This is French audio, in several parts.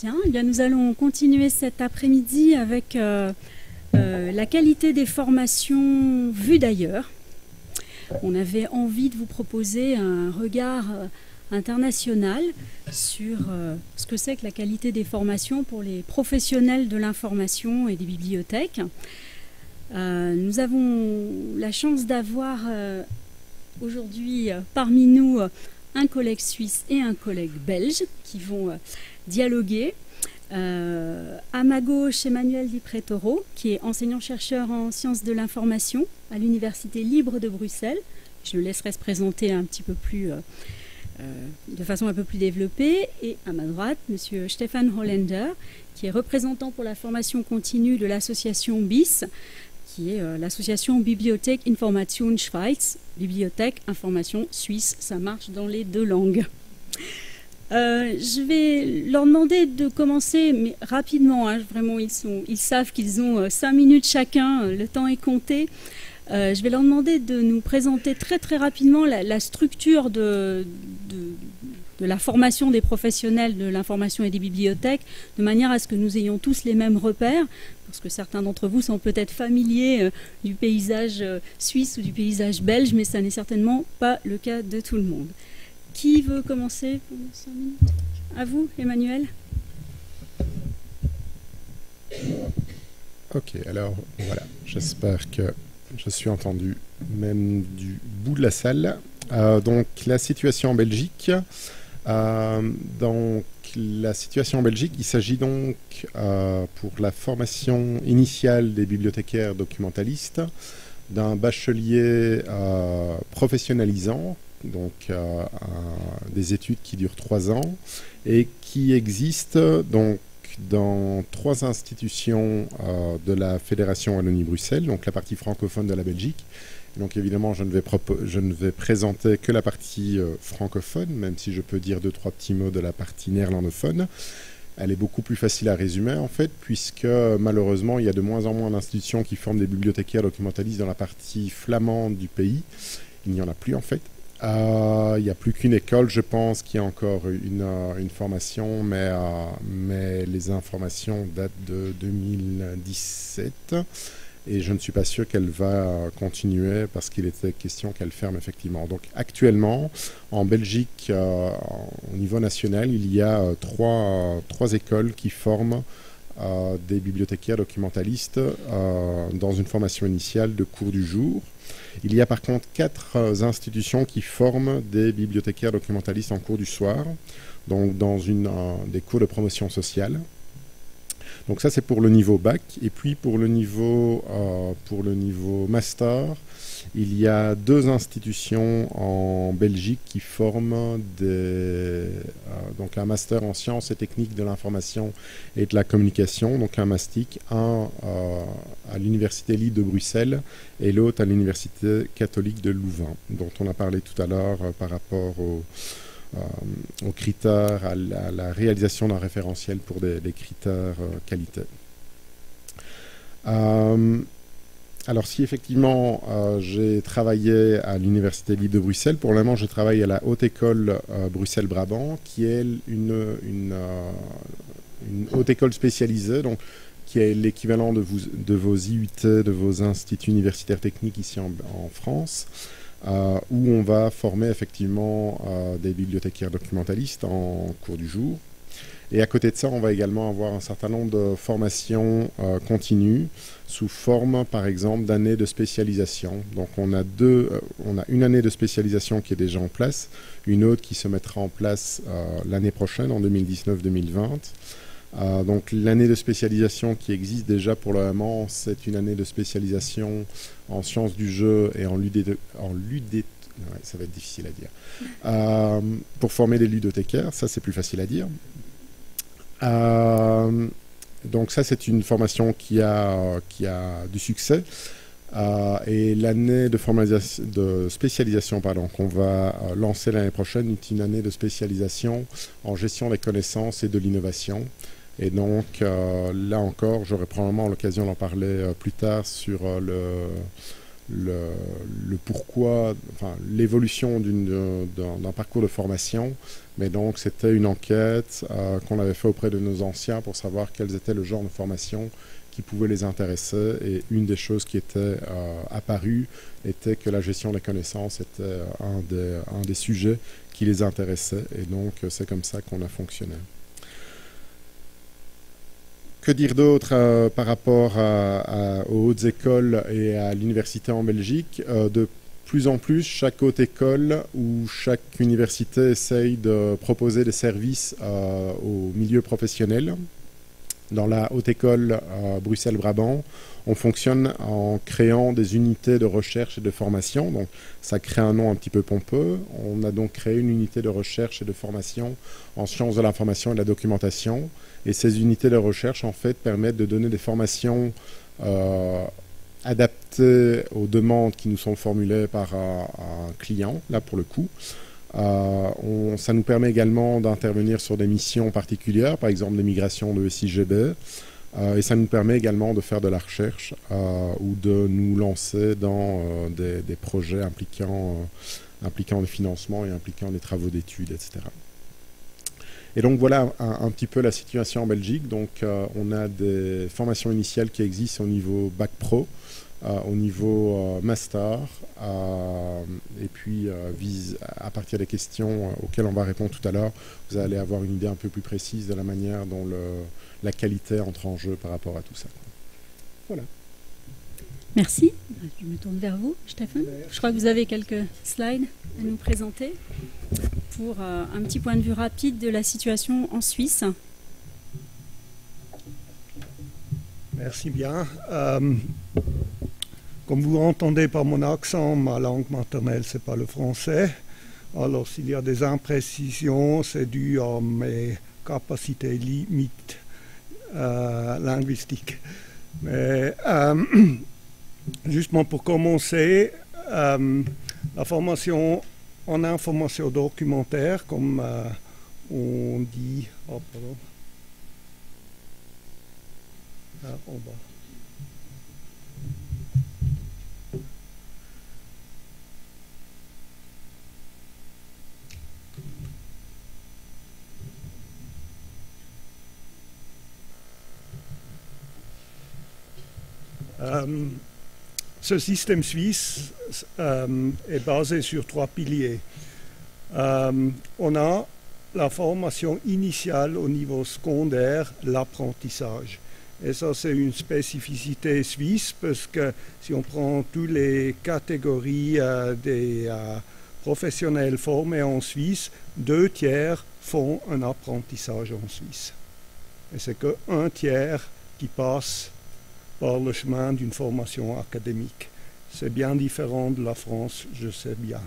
Bien, eh bien, nous allons continuer cet après-midi avec la qualité des formations vues d'ailleurs. On avait envie de vous proposer un regard international sur ce que c'est que la qualité des formations pour les professionnels de l'information et des bibliothèques. Nous avons la chance d'avoir aujourd'hui parmi nous un collègue suisse et un collègue belge qui vont dialoguer. À ma gauche, Emmanuel Di Pretoro, qui est enseignant-chercheur en sciences de l'information à l'Université libre de Bruxelles. Je le laisserai se présenter un petit peu plus, de façon un peu plus développée. Et à ma droite, M. Stefan Hollander, qui est représentant pour la formation continue de l'association BIS, qui est l'association Bibliothek Information Schweiz, Bibliothèque Information Suisse. Ça marche dans les deux langues. Je vais leur demander de commencer, mais rapidement, hein, vraiment, ils savent qu'ils ont 5 minutes chacun, le temps est compté. Je vais leur demander de nous présenter très très rapidement la structure de la formation des professionnels de l'information et des bibliothèques, de manière à ce que nous ayons tous les mêmes repères, parce que certains d'entre vous sont peut-être familiers du paysage suisse ou du paysage belge, mais ça n'est certainement pas le cas de tout le monde. Qui veut commencer pour 5 minutes? À vous, Emmanuel. Ok, alors voilà, j'espère que je suis entendu même du bout de la salle. Donc la situation en Belgique. Il s'agit donc pour la formation initiale des bibliothécaires documentalistes d'un bachelier professionnalisant, donc des études qui durent 3 ans et qui existent donc dans 3 institutions de la Fédération Wallonie-Bruxelles, donc la partie francophone de la Belgique. Donc évidemment, je ne vais présenter que la partie francophone, même si je peux dire 2-3 petits mots de la partie néerlandophone. Elle est beaucoup plus facile à résumer en fait, puisque malheureusement, il y a de moins en moins d'institutions qui forment des bibliothécaires documentalistes dans la partie flamande du pays. Il n'y en a plus en fait. Il n'y a plus qu'une école, je pense, qui a encore une formation, mais les informations datent de 2017 et je ne suis pas sûr qu'elle va continuer parce qu'il était question qu'elle ferme effectivement. Donc actuellement, en Belgique, au niveau national, il y a trois écoles qui forment des bibliothécaires documentalistes dans une formation initiale de cours du jour. Il y a par contre 4 institutions qui forment des bibliothécaires documentalistes en cours du soir, donc dans des cours de promotion sociale. Donc ça c'est pour le niveau bac. Et puis pour le niveau master, il y a 2 institutions en Belgique qui forment donc un master en sciences et techniques de l'information et de la communication, donc un mastic, un à l'Université libre de Bruxelles et l'autre à l'Université catholique de Louvain, dont on a parlé tout à l'heure par rapport aux critères, à la réalisation d'un référentiel pour des critères qualité. Alors si effectivement j'ai travaillé à l'Université libre de Bruxelles, pour le moment je travaille à la Haute École Bruxelles-Brabant, qui est une haute école spécialisée, donc qui est l'équivalent de vos IUT, de vos instituts universitaires techniques ici en France, où on va former effectivement des bibliothécaires documentalistes en cours du jour. Et à côté de ça, on va également avoir un certain nombre de formations continues sous forme, par exemple, d'années de spécialisation. Donc on a une année de spécialisation qui est déjà en place, une autre qui se mettra en place l'année prochaine, en 2019-2020. Donc l'année de spécialisation qui existe déjà pour le moment, c'est une année de spécialisation en sciences du jeu et en ça va être difficile à dire. Pour former des ludothécaires, ça c'est plus facile à dire. Donc ça c'est une formation qui a du succès. Et l'année de spécialisation qu'on va lancer l'année prochaine est une année de spécialisation en gestion des connaissances et de l'innovation. Et donc là encore, j'aurai probablement l'occasion d'en parler plus tard sur le pourquoi, enfin, l'évolution d'un parcours de formation. Mais donc, c'était une enquête qu'on avait fait auprès de nos anciens pour savoir quels étaient le genre de formation qui pouvait les intéresser. Et une des choses qui était apparue était que la gestion des connaissances était un des sujets qui les intéressait. Et donc, c'est comme ça qu'on a fonctionné. Que dire d'autre par rapport aux hautes écoles et à l'université en Belgique? De plus en plus, chaque haute école ou chaque université essaye de proposer des services au milieu professionnel. Dans la haute école Bruxelles-Brabant, on fonctionne en créant des unités de recherche et de formation. Donc, ça crée un nom un petit peu pompeux. On a donc créé une unité de recherche et de formation en sciences de l'information et de la documentation. Et ces unités de recherche, en fait, permettent de donner des formations adaptées aux demandes qui nous sont formulées par un client, là pour le coup. Ça nous permet également d'intervenir sur des missions particulières, par exemple des migrations de SIGB, et ça nous permet également de faire de la recherche ou de nous lancer dans des projets impliquant des financements et impliquant des travaux d'études, etc. Et donc voilà un petit peu la situation en Belgique. Donc on a des formations initiales qui existent au niveau Bac Pro, au niveau Master, et puis à partir des questions auxquelles on va répondre tout à l'heure, vous allez avoir une idée un peu plus précise de la manière dont la qualité entre en jeu par rapport à tout ça. Voilà. Merci. Je me tourne vers vous, Stéphane. Je crois que vous avez quelques slides à nous présenter pour un petit point de vue rapide de la situation en Suisse. Merci bien. Comme vous entendez par mon accent, ma langue maternelle, ce n'est pas le français. Alors, s'il y a des imprécisions, c'est dû à mes capacités limites linguistiques. Mais justement pour commencer, la formation en information documentaire, comme on dit... Oh, pardon. En bas. Ce système suisse est basé sur 3 piliers. On a la formation initiale au niveau secondaire, l'apprentissage. Et ça, c'est une spécificité suisse parce que si on prend toutes les catégories des professionnels formés en Suisse, 2/3 font un apprentissage en Suisse. Et c'est que 1/3 qui passe par le chemin d'une formation académique. C'est bien différent de la France, je sais bien.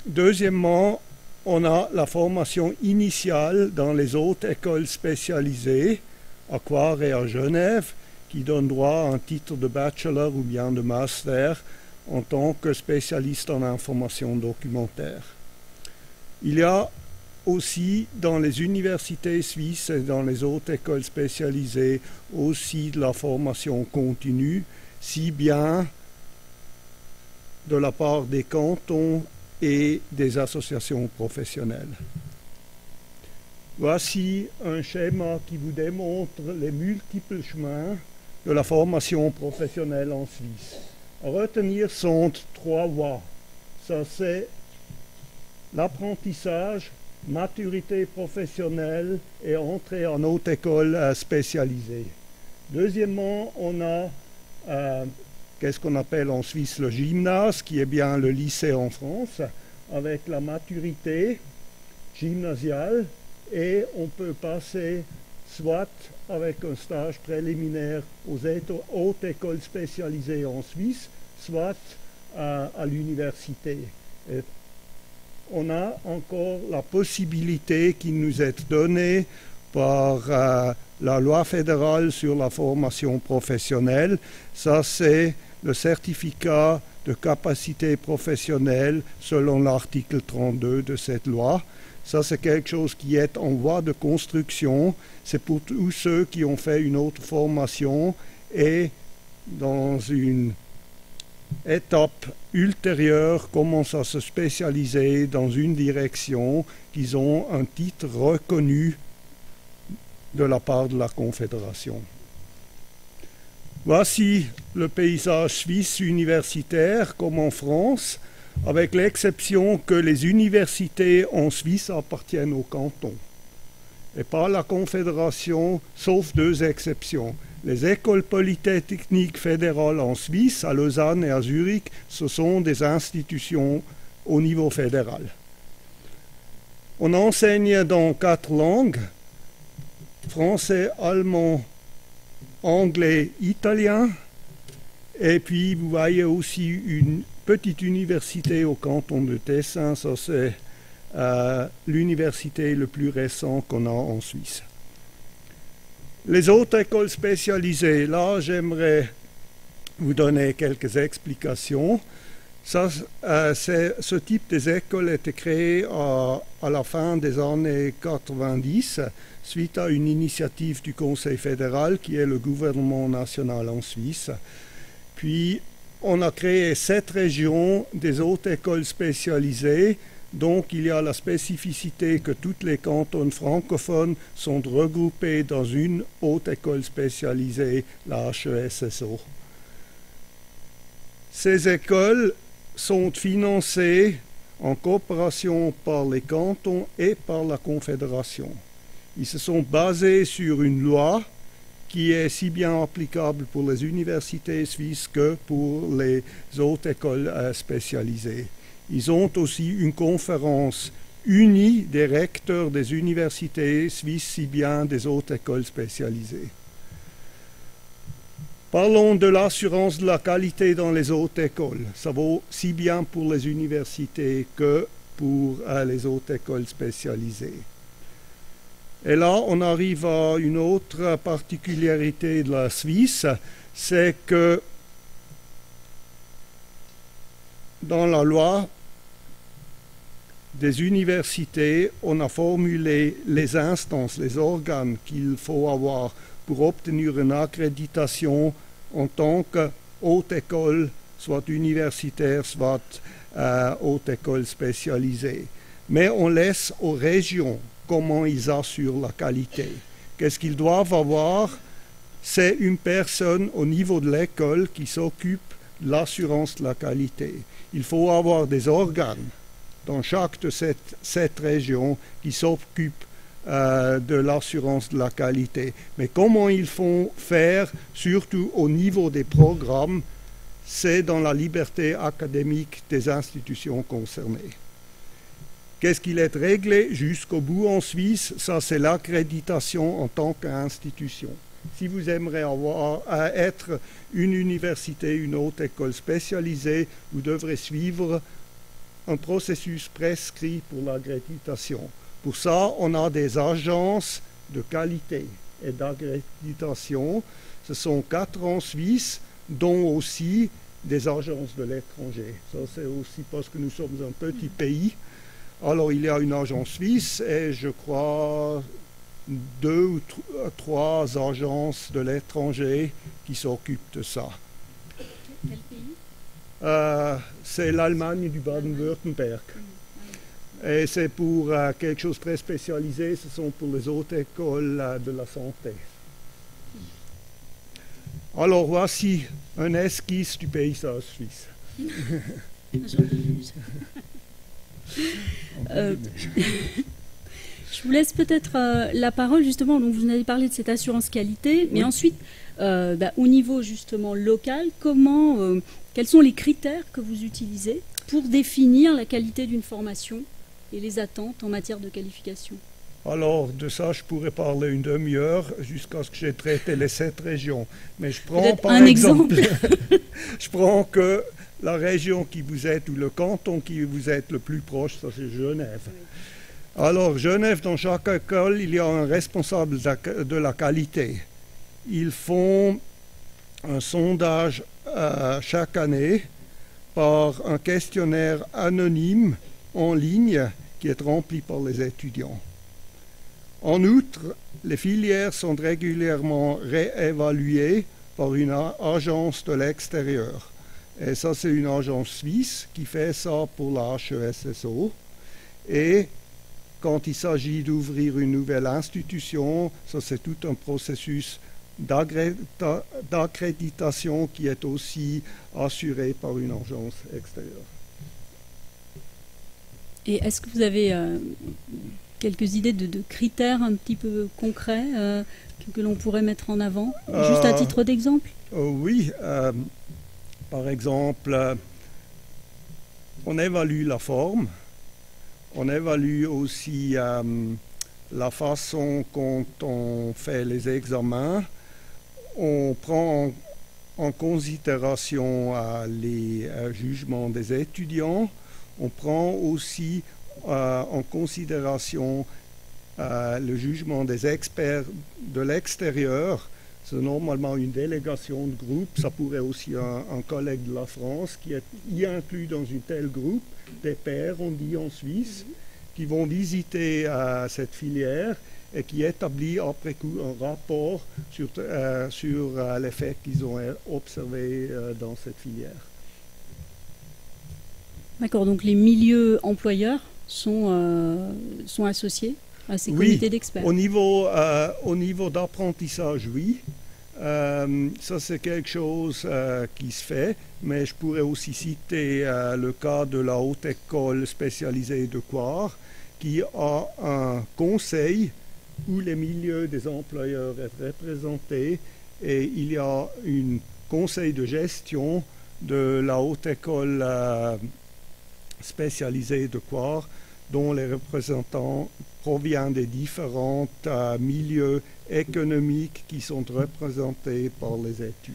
Deuxièmement, on a la formation initiale dans les autres écoles spécialisées, à Coire et à Genève, qui donne droit à un titre de bachelor ou bien de master en tant que spécialiste en information documentaire. Il y a aussi dans les universités suisses et dans les autres écoles spécialisées aussi de la formation continue, si bien de la part des cantons et des associations professionnelles. Voici un schéma qui vous démontre les multiples chemins de la formation professionnelle en Suisse. À retenir sont 3 voies. Ça, c'est l'apprentissage, maturité professionnelle et entrée en haute école spécialisée. Deuxièmement, on a qu'est-ce qu'on appelle en Suisse le gymnase, qui est bien le lycée en France, avec la maturité gymnasiale, et on peut passer soit avec un stage préliminaire aux hautes écoles spécialisées en Suisse, soit à l'université. Et on a encore la possibilité qui nous est donnée par la loi fédérale sur la formation professionnelle. Ça, c'est le certificat de capacité professionnelle selon l'article 32 de cette loi. Ça, c'est quelque chose qui est en voie de construction. C'est pour tous ceux qui ont fait une autre formation et dans une étape ultérieure, commencent à se spécialiser dans une direction, qu'ils ont un titre reconnu de la part de la Confédération. Voici le paysage suisse universitaire comme en France, avec l'exception que les universités en Suisse appartiennent au canton et pas à la Confédération, sauf deux exceptions. Les écoles polytechniques fédérales en Suisse, à Lausanne et à Zurich, ce sont des institutions au niveau fédéral. On enseigne dans 4 langues, français, allemand, anglais, italien, et puis vous voyez aussi une petite université au canton de Tessin, ça c'est l'université le plus récent qu'on a en Suisse. Les autres écoles spécialisées, là j'aimerais vous donner quelques explications. Ce type des écoles a été créé à la fin des années 90 suite à une initiative du Conseil fédéral qui est le gouvernement national en Suisse. Puis on a créé 7 régions des hautes écoles spécialisées. Donc il y a la spécificité que tous les cantons francophones sont regroupés dans une haute école spécialisée, la HESSO. Ces écoles sont financées en coopération par les cantons et par la Confédération. Ils se sont basés sur une loi qui est si bien applicable pour les universités suisses que pour les autres écoles spécialisées. Ils ont aussi une conférence unie des recteurs des universités suisses, si bien des autres écoles spécialisées. Parlons de l'assurance de la qualité dans les hautes écoles. Ça vaut si bien pour les universités que pour les autres écoles spécialisées. Et là, on arrive à une autre particularité de la Suisse, c'est que dans la loi des universités, on a formulé les instances, les organes qu'il faut avoir pour obtenir une accréditation en tant que haute école, soit universitaire, soit haute école spécialisée. Mais on laisse aux régions comment ils assurent la qualité. Qu'est-ce qu'ils doivent avoir? C'est une personne au niveau de l'école qui s'occupe de l'assurance de la qualité. Il faut avoir des organes dans chaque de cette région qui s'occupent de l'assurance de la qualité. Mais comment ils font faire, surtout au niveau des programmes, c'est dans la liberté académique des institutions concernées. Qu'est-ce qu'il est réglé jusqu'au bout en Suisse? Ça, c'est l'accréditation en tant qu'institution. Si vous aimeriez être une université, une haute école spécialisée, vous devrez suivre un processus prescrit pour l'accréditation. Pour ça, on a des agences de qualité et d'accréditation. Ce sont 4 en Suisse, dont aussi des agences de l'étranger. Ça, c'est aussi parce que nous sommes un petit pays. Alors, il y a une agence suisse et je crois 2 ou 3 agences de l'étranger qui s'occupent de ça. Quel pays? C'est l'Allemagne du Baden-Württemberg. Et c'est pour quelque chose de très spécialisé, ce sont pour les autres écoles de la santé. Alors, voici un esquisse du paysage suisse. Je vous laisse peut-être la parole justement, donc vous avez parlé de cette assurance qualité, mais ensuite au niveau justement local, quels sont les critères que vous utilisez pour définir la qualité d'une formation et les attentes en matière de qualification? Alors, de ça, je pourrais parler une demi-heure jusqu'à ce que j'ai traité les 7 régions. Mais je prends peut-être par un exemple, je prends que la région qui vous êtes ou le canton qui vous êtes le plus proche, ça c'est Genève. Alors, Genève, dans chaque école, il y a un responsable de la qualité. Ils font un sondage chaque année par un questionnaire anonyme en ligne qui est rempli par les étudiants. En outre, les filières sont régulièrement réévaluées par une agence de l'extérieur. Et ça, c'est une agence suisse qui fait ça pour la HESSO. Et quand il s'agit d'ouvrir une nouvelle institution, ça, c'est tout un processus d'accréditation qui est aussi assuré par une agence extérieure. Et est-ce que vous avez quelques idées de critères un petit peu concrets que l'on pourrait mettre en avant, juste à titre d'exemple? Oui, par exemple, on évalue la forme, on évalue aussi la façon dont on fait les examens, on prend en considération les jugements des étudiants, on prend aussi en considération le jugement des experts de l'extérieur. C'est normalement une délégation de groupe, ça pourrait aussi un collègue de la France qui est y inclus dans une telle groupe, des pairs, on dit en Suisse, qui vont visiter cette filière et qui établit après coup un rapport sur l'effet qu'ils ont observé dans cette filière. D'accord, donc les milieux employeurs sont associés à ces comités d'experts. Au niveau d'apprentissage, oui. Ça, c'est quelque chose qui se fait, mais je pourrais aussi citer le cas de la Haute École spécialisée de Coire, qui a un conseil où les milieux des employeurs sont représentés et il y a un conseil de gestion de la Haute École spécialisée de Coire, dont les représentants proviennent des différents milieux économiques qui sont représentés par les études.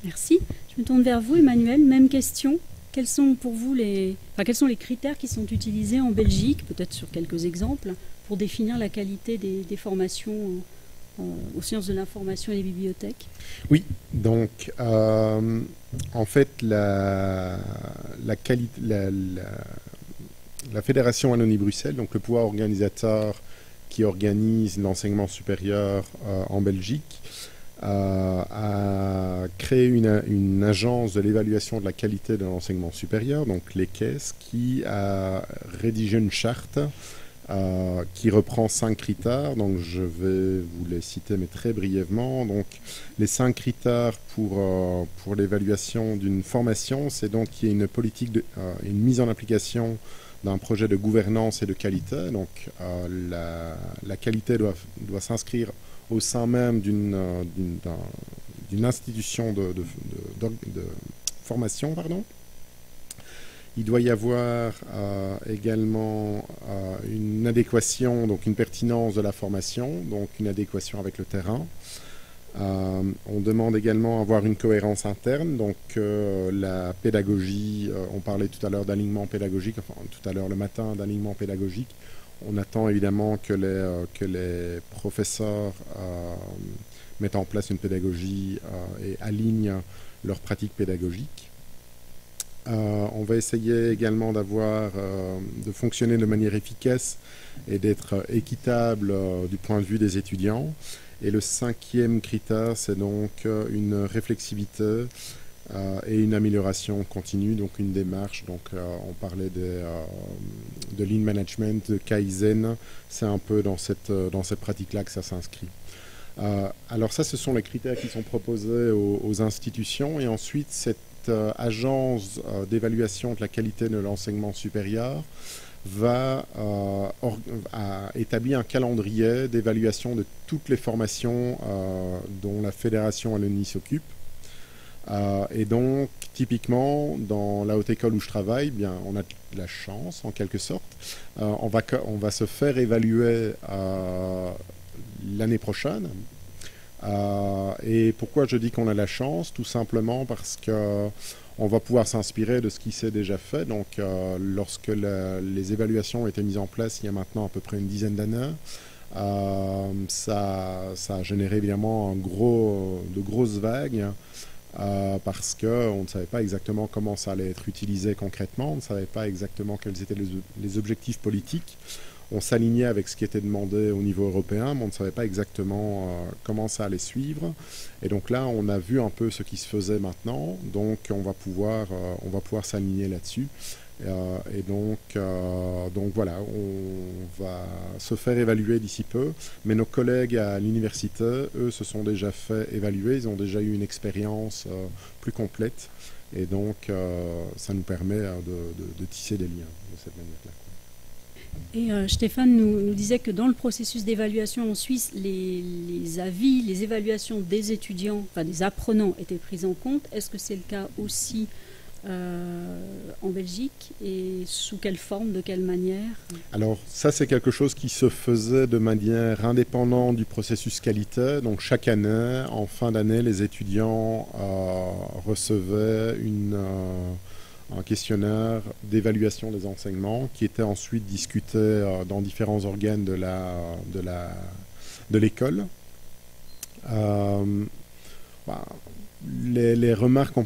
Merci. Je me tourne vers vous, Emmanuel. Même question. Quels sont pour vous quels sont les critères qui sont utilisés en Belgique, peut-être sur quelques exemples, pour définir la qualité des formations aux sciences de l'information et des bibliothèques? Oui, donc en fait la Fédération Wallonie-Bruxelles, donc le pouvoir organisateur qui organise l'enseignement supérieur en Belgique, a créé une agence de l'évaluation de la qualité de l'enseignement supérieur, donc l'EQES, qui a rédigé une charte qui reprend 5 critères. Donc je vais vous les citer, mais très brièvement. Donc les 5 critères pour l'évaluation d'une formation, c'est donc qu'il y ait une politique une mise en application d'un projet de gouvernance et de qualité. Donc la qualité doit s'inscrire au sein même d'une institution de formation, pardon. Il doit y avoir également une adéquation, donc une pertinence de la formation, donc une adéquation avec le terrain. On demande également avoir une cohérence interne, donc la pédagogie, on parlait tout à l'heure d'alignement pédagogique, enfin tout à l'heure le matin d'alignement pédagogique. On attend évidemment que les professeurs mettent en place une pédagogie et alignent leurs pratiques pédagogiques. On va essayer également de fonctionner de manière efficace et d'être équitable du point de vue des étudiants. Et le 5e critère, c'est donc une réflexivité et une amélioration continue, donc une démarche. Donc on parlait de lean management, de Kaizen, c'est un peu dans cette pratique-là que ça s'inscrit. Alors ça, ce sont les critères qui sont proposés aux institutions, et ensuite cette agence d'évaluation de la qualité de l'enseignement supérieur va établir un calendrier d'évaluation de toutes les formations dont la Fédération Wallonie s'occupe. Et donc, typiquement, dans la haute école où je travaille, bien, on a de la chance, en quelque sorte. On va se faire évaluer l'année prochaine. Et pourquoi je dis qu'on a la chance? Tout simplement parce qu'on va pouvoir s'inspirer de ce qui s'est déjà fait. Donc, lorsque les évaluations ont été mises en place il y a maintenant à peu près une dizaine d'années, ça a généré évidemment de grosses vagues. Parce qu'on ne savait pas exactement comment ça allait être utilisé concrètement, on ne savait pas exactement quels étaient les objectifs politiques. on s'alignait avec ce qui était demandé au niveau européen, mais on ne savait pas exactement comment ça allait suivre. Et donc là, on a vu un peu ce qui se faisait maintenant, donc on va pouvoir s'aligner là-dessus. Et donc voilà, on va se faire évaluer d'ici peu, mais nos collègues à l'université, eux, se sont déjà fait évaluer, ils ont déjà eu une expérience plus complète, et donc ça nous permet de tisser des liens de cette manière-là. Et Stéphane nous disait que dans le processus d'évaluation en Suisse, les avis, les évaluations des étudiants, enfin des apprenants étaient prises en compte. Est-ce que c'est le cas aussi en Belgique, et sous quelle forme, de quelle manière? Alors ça, c'est quelque chose qui se faisait de manière indépendante du processus qualité. Donc chaque année, en fin d'année, les étudiants recevaient un questionnaire d'évaluation des enseignements qui était ensuite discuté dans différents organes de l'école. Les remarques en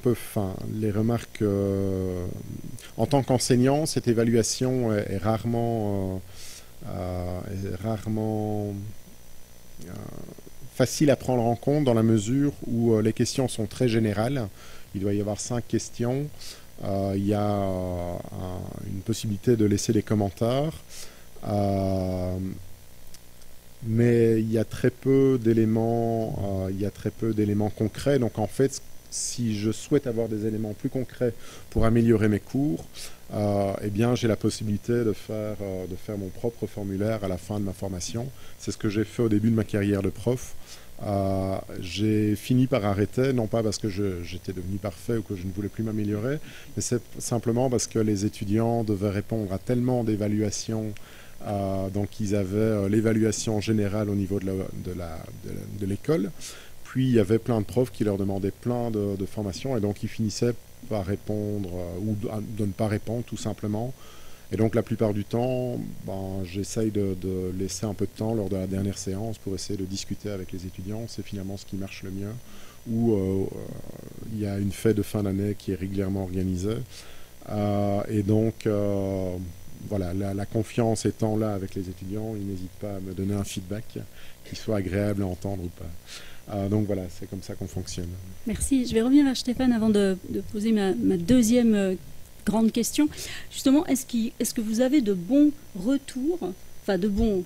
tant qu'enseignant, cette évaluation est rarement facile à prendre en compte, dans la mesure où les questions sont très générales. Il doit y avoir 5 questions. Il y a une possibilité de laisser des commentaires. Mais il y a très peu d'éléments concrets. Donc en fait, si je souhaite avoir des éléments plus concrets pour améliorer mes cours, eh bien j'ai la possibilité de faire mon propre formulaire à la fin de ma formation. C'est ce que j'ai fait au début de ma carrière de prof. J'ai fini par arrêter, non pas parce que j'étais devenu parfait ou que je ne voulais plus m'améliorer, mais c'est simplement parce que les étudiants devaient répondre à tellement d'évaluations. Donc ils avaient l'évaluation générale au niveau de l'école, puis il y avait plein de profs qui leur demandaient plein de formations, et donc ils finissaient par répondre ou de ne pas répondre tout simplement. Et donc la plupart du temps, j'essaye de laisser un peu de temps lors de la dernière séance pour essayer de discuter avec les étudiants. C'est finalement ce qui marche le mieux. Ou il y a une fête de fin d'année qui est régulièrement organisée. Et donc voilà, la confiance étant là avec les étudiants, ils n'hésitent pas à me donner un feedback qui soit agréable à entendre ou pas. Donc voilà, c'est comme ça qu'on fonctionne. Merci. Je vais revenir vers Stéphane avant de poser ma deuxième grande question. Justement, est-ce que vous avez de bons retours, enfin de bons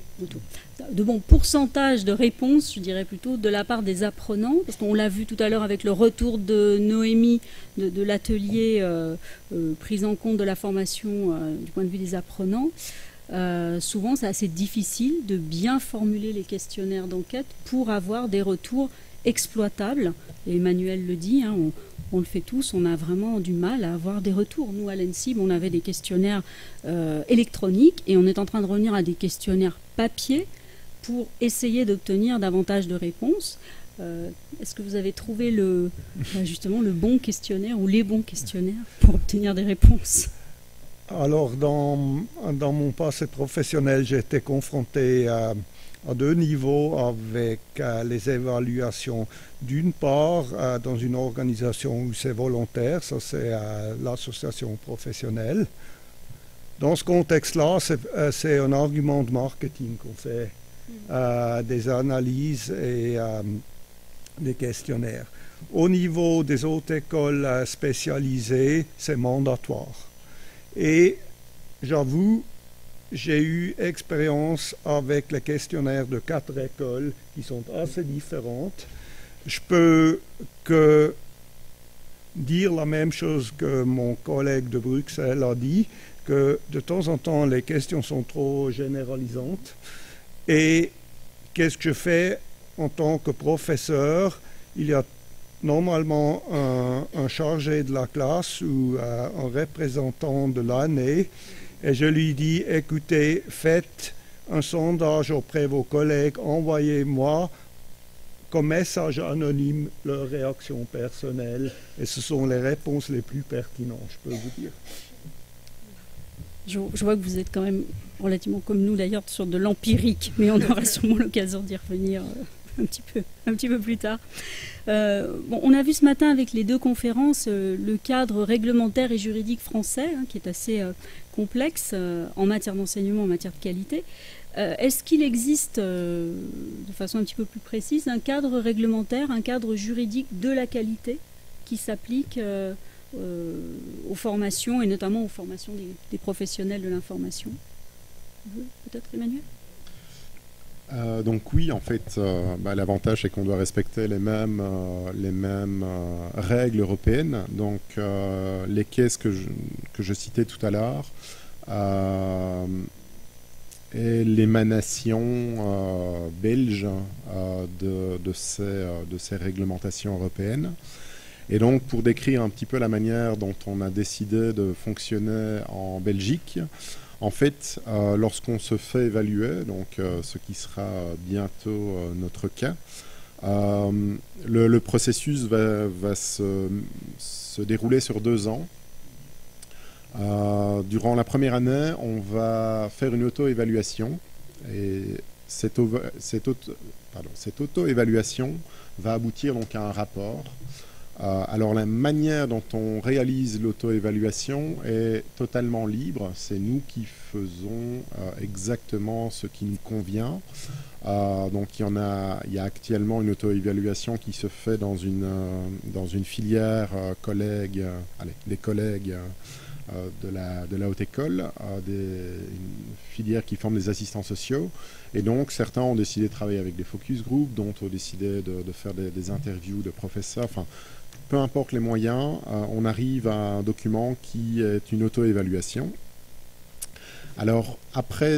pourcentages de réponses, je dirais plutôt, de la part des apprenants? Parce qu'on l'a vu tout à l'heure avec le retour de Noémie de l'atelier prise en compte de la formation du point de vue des apprenants. Souvent, c'est assez difficile de bien formuler les questionnaires d'enquête pour avoir des retours exploitables. Et Emmanuel le dit, hein, on le fait tous, on a vraiment du mal à avoir des retours. Nous, à l'ENSIB, on avait des questionnaires électroniques, et on est en train de revenir à des questionnaires papier pour essayer d'obtenir davantage de réponses. Est-ce que vous avez trouvé justement le bon questionnaire ou les bons questionnaires pour obtenir des réponses? Alors, dans mon passé professionnel, j'ai été confronté à 2 niveaux avec les évaluations. D'une part, dans une organisation où c'est volontaire, ça c'est l'association professionnelle. Dans ce contexte-là, c'est un argument de marketing qu'on fait, des analyses et des questionnaires. Au niveau des autres écoles spécialisées, c'est mandatoire. Et j'avoue, j'ai eu expérience avec les questionnaires de 4 écoles qui sont assez différentes. Je peux que dire la même chose que mon collègue de Bruxelles a dit, que de temps en temps, les questions sont trop généralisantes. Et qu'est-ce que je fais en tant que professeur? Il y a normalement un chargé de la classe ou un représentant de l'année, et je lui dis, écoutez, faites un sondage auprès de vos collègues, envoyez-moi comme message anonyme leurs réactions personnelles, et ce sont les réponses les plus pertinentes, je peux vous dire. Je vois que vous êtes quand même relativement comme nous d'ailleurs sur de l'empirique, mais on aura sûrement l'occasion d'y revenir un petit peu plus tard. Bon, on a vu ce matin avec les deux conférences le cadre réglementaire et juridique français, hein, qui est assez complexe en matière d'enseignement, en matière de qualité. Est-ce qu'il existe, de façon un petit peu plus précise, un cadre réglementaire, un cadre juridique de la qualité qui s'applique aux formations et notamment aux formations des professionnels de l'information? Peut-être Emmanuel? Donc oui, en fait, l'avantage c'est qu'on doit respecter les mêmes règles européennes. Donc les caisses que je citais tout à l'heure est l'émanation belge de ces réglementations européennes. Et donc pour décrire un petit peu la manière dont on a décidé de fonctionner en Belgique, en fait, lorsqu'on se fait évaluer, donc ce qui sera bientôt notre cas, le processus va se dérouler sur 2 ans. Durant la première année, on va faire une auto-évaluation et cette auto-évaluation va aboutir donc à un rapport. Alors la manière dont on réalise l'auto-évaluation est totalement libre. C'est nous qui faisons exactement ce qui nous convient. Donc il y a actuellement une auto-évaluation qui se fait dans une filière des collègues de la haute école, une filière qui forme des assistants sociaux. Et donc certains ont décidé de travailler avec des focus group, d'autres ont décidé de faire des interviews de professeurs. Enfin, peu importe les moyens, on arrive à un document qui est une auto-évaluation. Alors après,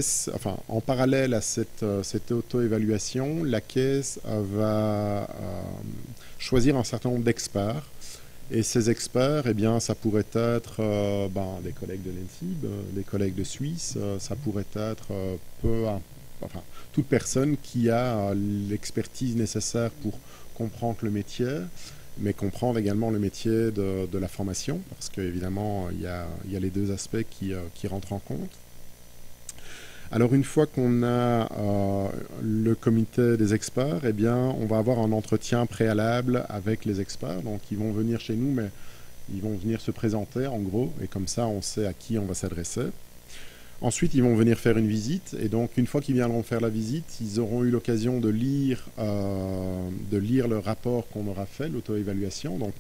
en parallèle à cette auto-évaluation, la caisse va choisir un certain nombre d'experts. Et ces experts, eh bien, ça pourrait être des collègues de l'ENSIB, des collègues de Suisse, ça pourrait être toute personne qui a l'expertise nécessaire pour comprendre le métier, mais comprendre également le métier de la formation, parce qu'évidemment, il y a les deux aspects qui rentrent en compte. Alors, une fois qu'on a le comité des experts, eh bien, on va avoir un entretien préalable avec les experts. Donc, ils vont venir chez nous, mais ils vont venir se présenter, en gros, et comme ça, on sait à qui on va s'adresser. Ensuite, ils vont venir faire une visite, et donc, une fois qu'ils viendront faire la visite, ils auront eu l'occasion de lire le rapport qu'on aura fait, l'auto-évaluation. Donc,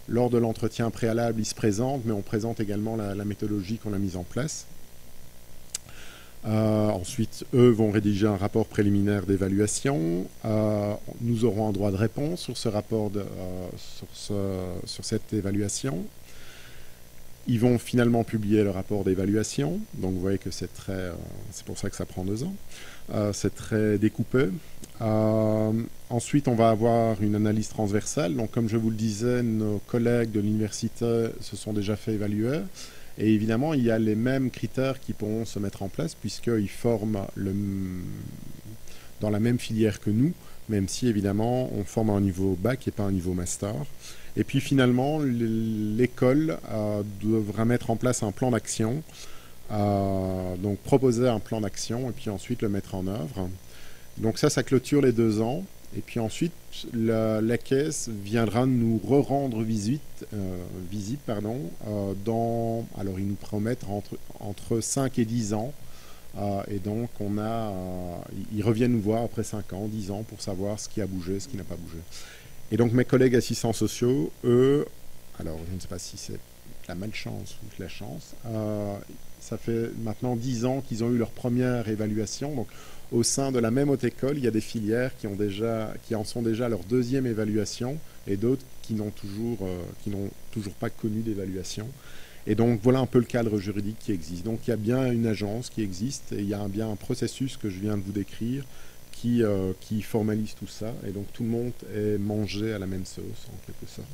lors de l'entretien préalable, ils se présentent, mais on présente également la méthodologie qu'on a mise en place. Ensuite, eux vont rédiger un rapport préliminaire d'évaluation. Nous aurons un droit de réponse sur ce rapport, sur cette évaluation. Ils vont finalement publier le rapport d'évaluation. Donc, vous voyez que c'est pour ça que ça prend 2 ans. C'est très découpé. Ensuite, on va avoir une analyse transversale. Donc, comme je vous le disais, nos collègues de l'université se sont déjà fait évaluer. Et évidemment, il y a les mêmes critères qui pourront se mettre en place puisqu'ils forment dans la même filière que nous, même si évidemment on forme à un niveau bac et pas un niveau master. Et puis finalement, l'école devra mettre en place un plan d'action, donc proposer un plan d'action et puis ensuite le mettre en œuvre. Donc ça clôture les 2 ans. Et puis ensuite, la caisse viendra nous rendre visite, alors ils nous promettent entre 5 et 10 ans. Et donc ils reviennent nous voir après 5 ans, 10 ans pour savoir ce qui a bougé, ce qui n'a pas bougé. Et donc mes collègues assistants sociaux, eux, alors je ne sais pas si c'est la malchance ou la chance, ça fait maintenant 10 ans qu'ils ont eu leur première évaluation. Donc au sein de la même haute école, il y a des filières qui en sont déjà à leur 2e évaluation et d'autres qui n'ont toujours pas connu d'évaluation. Et donc voilà un peu le cadre juridique qui existe. Donc il y a bien une agence qui existe et il y a bien un processus que je viens de vous décrire qui formalise tout ça. Et donc tout le monde est mangé à la même sauce en quelque sorte.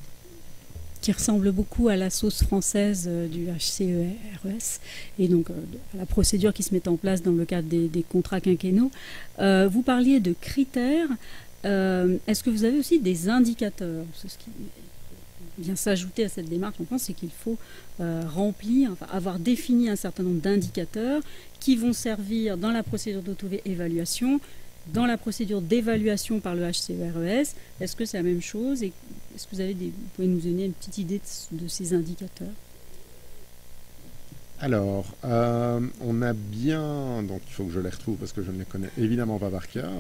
Qui ressemble beaucoup à la sauce française du HCERES et donc à la procédure qui se met en place dans le cadre des contrats quinquennaux. Vous parliez de critères. Est-ce que vous avez aussi des indicateurs? Ce qui vient s'ajouter à cette démarche, on pense, c'est qu'il faut avoir défini un certain nombre d'indicateurs qui vont servir dans la procédure d'auto-évaluation dans la procédure d'évaluation par le HCERES, est-ce que c'est la même chose et est-ce que vous pouvez nous donner une petite idée de ces indicateurs? Alors, on a bien, donc il faut que je les retrouve parce que je ne les connais évidemment pas par cœur,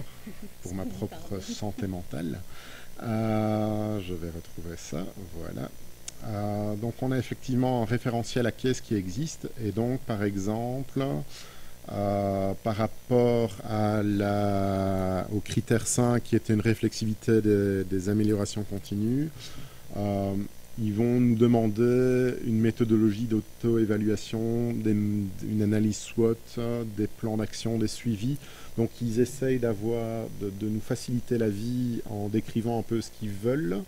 pour ma propre santé mentale. Je vais retrouver ça, voilà. Donc on a effectivement un référentiel à caisse qui existe, et donc par exemple, par rapport au critère 5 qui était une réflexivité des améliorations continues, ils vont nous demander une méthodologie d'auto-évaluation, une analyse SWOT, des plans d'action, des suivis. Donc ils essayent de nous faciliter la vie en décrivant un peu ce qu'ils veulent,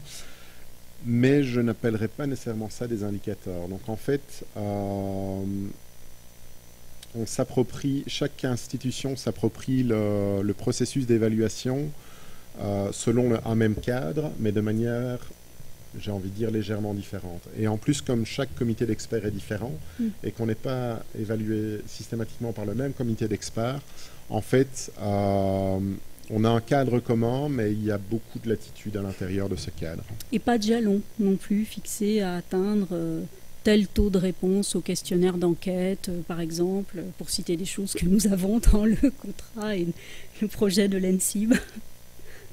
mais je n'appellerais pas nécessairement ça des indicateurs. Donc en fait, chaque institution s'approprie le processus d'évaluation selon un même cadre, mais de manière, j'ai envie de dire, légèrement différente. Et en plus, comme chaque comité d'experts est différent et qu'on n'est pas évalué systématiquement par le même comité d'experts, en fait, on a un cadre commun, mais il y a beaucoup de latitude à l'intérieur de ce cadre. Et pas de jalon non plus fixé à atteindre tel taux de réponse au questionnaire d'enquête, par exemple, pour citer des choses que nous avons dans le contrat et le projet de l'ENSIB.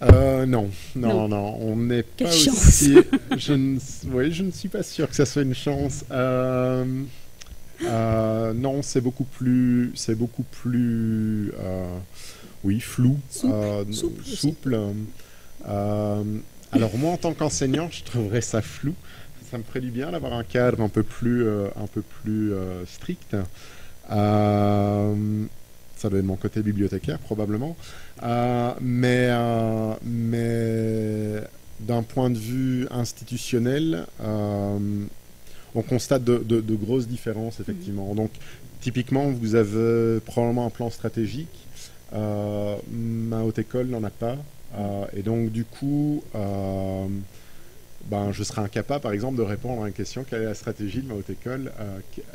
Non, on n'est pas Quelle aussi... chance. je ne suis pas sûr que ça soit une chance. Non, c'est beaucoup plus flou, souple. Alors moi, en tant qu'enseignant, je trouverais ça flou. Ça me ferait du bien d'avoir un cadre un peu plus strict. Ça doit être mon côté bibliothécaire, probablement. Mais d'un point de vue institutionnel, on constate de grosses différences, effectivement. Donc, typiquement, vous avez probablement un plan stratégique. Ma haute école n'en a pas. Et donc, du coup, je serais incapable, par exemple, de répondre à une question: quelle est la stratégie de ma haute école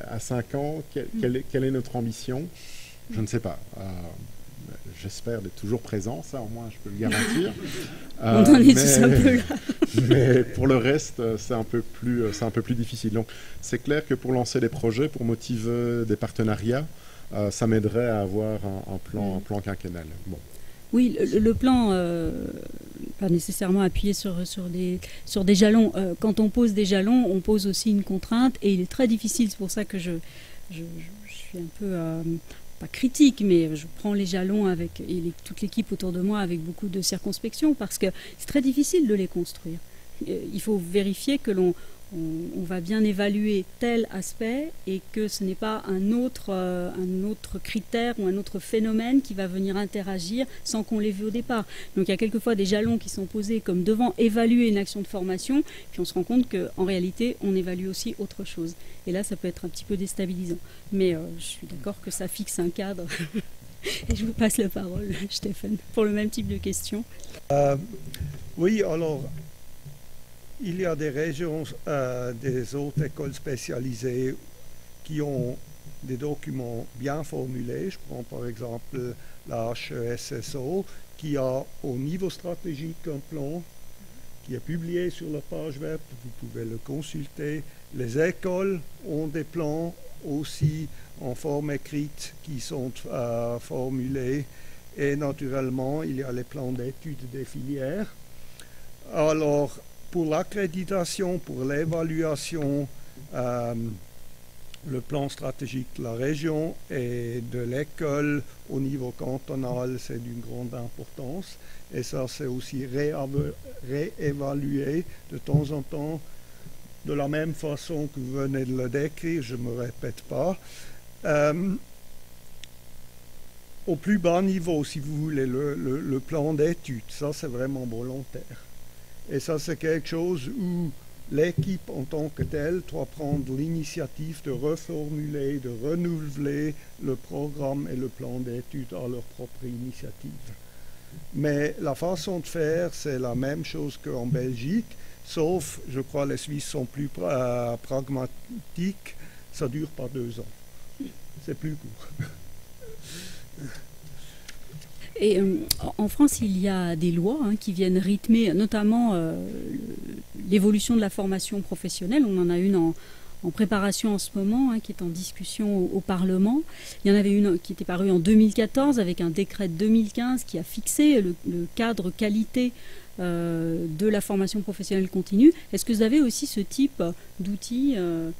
à 5 ans? Quelle est notre ambition? Je ne sais pas. J'espère d'être toujours présent, ça au moins je peux le garantir. On en est tous un peu là. Mais pour le reste, c'est un peu plus difficile. Donc c'est clair que pour lancer des projets, pour motiver des partenariats, ça m'aiderait à avoir un plan quinquennal. Bon. Oui, le plan, pas nécessairement appuyé sur des jalons. Quand on pose des jalons, on pose aussi une contrainte, et il est très difficile, c'est pour ça que je suis un peu... pas critique, mais je prends les jalons toute l'équipe autour de moi avec beaucoup de circonspection, parce que c'est très difficile de les construire. Il faut vérifier que on va bien évaluer tel aspect et que ce n'est pas un autre critère ou un autre phénomène qui va venir interagir sans qu'on l'ait vu au départ. Donc il y a quelquefois des jalons qui sont posés comme devant évaluer une action de formation, puis on se rend compte qu'en réalité on évalue aussi autre chose. Et là ça peut être un petit peu déstabilisant. Mais je suis d'accord que ça fixe un cadre. Et je vous passe la parole, Stéphane, pour le même type de questions. Oui, alors... il y a des régions, des autres écoles spécialisées qui ont des documents bien formulés. Je prends par exemple la HESSO qui a au niveau stratégique un plan qui est publié sur la page web. Vous pouvez le consulter. Les écoles ont des plans aussi en forme écrite qui sont formulés. Et naturellement, il y a les plans d'études des filières. Alors, pour l'accréditation, pour l'évaluation, le plan stratégique de la région et de l'école au niveau cantonal, c'est d'une grande importance. Et ça, c'est aussi réévalué de temps en temps de la même façon que vous venez de le décrire, je ne me répète pas. Au plus bas niveau, si vous voulez, le plan d'études, ça c'est vraiment volontaire. Et ça, c'est quelque chose où l'équipe en tant que telle doit prendre l'initiative de reformuler, de renouveler le programme et le plan d'études à leur propre initiative. Mais la façon de faire, c'est la même chose qu'en Belgique, sauf, je crois, les Suisses sont plus pragmatiques, ça ne dure pas 2 ans. C'est plus court. Et en France, il y a des lois qui viennent rythmer notamment l'évolution de la formation professionnelle. On en a une en préparation en ce moment, qui est en discussion au Parlement. Il y en avait une qui était parue en 2014 avec un décret de 2015 qui a fixé le cadre qualité de la formation professionnelle continue. Est-ce que vous avez aussi ce type d'outils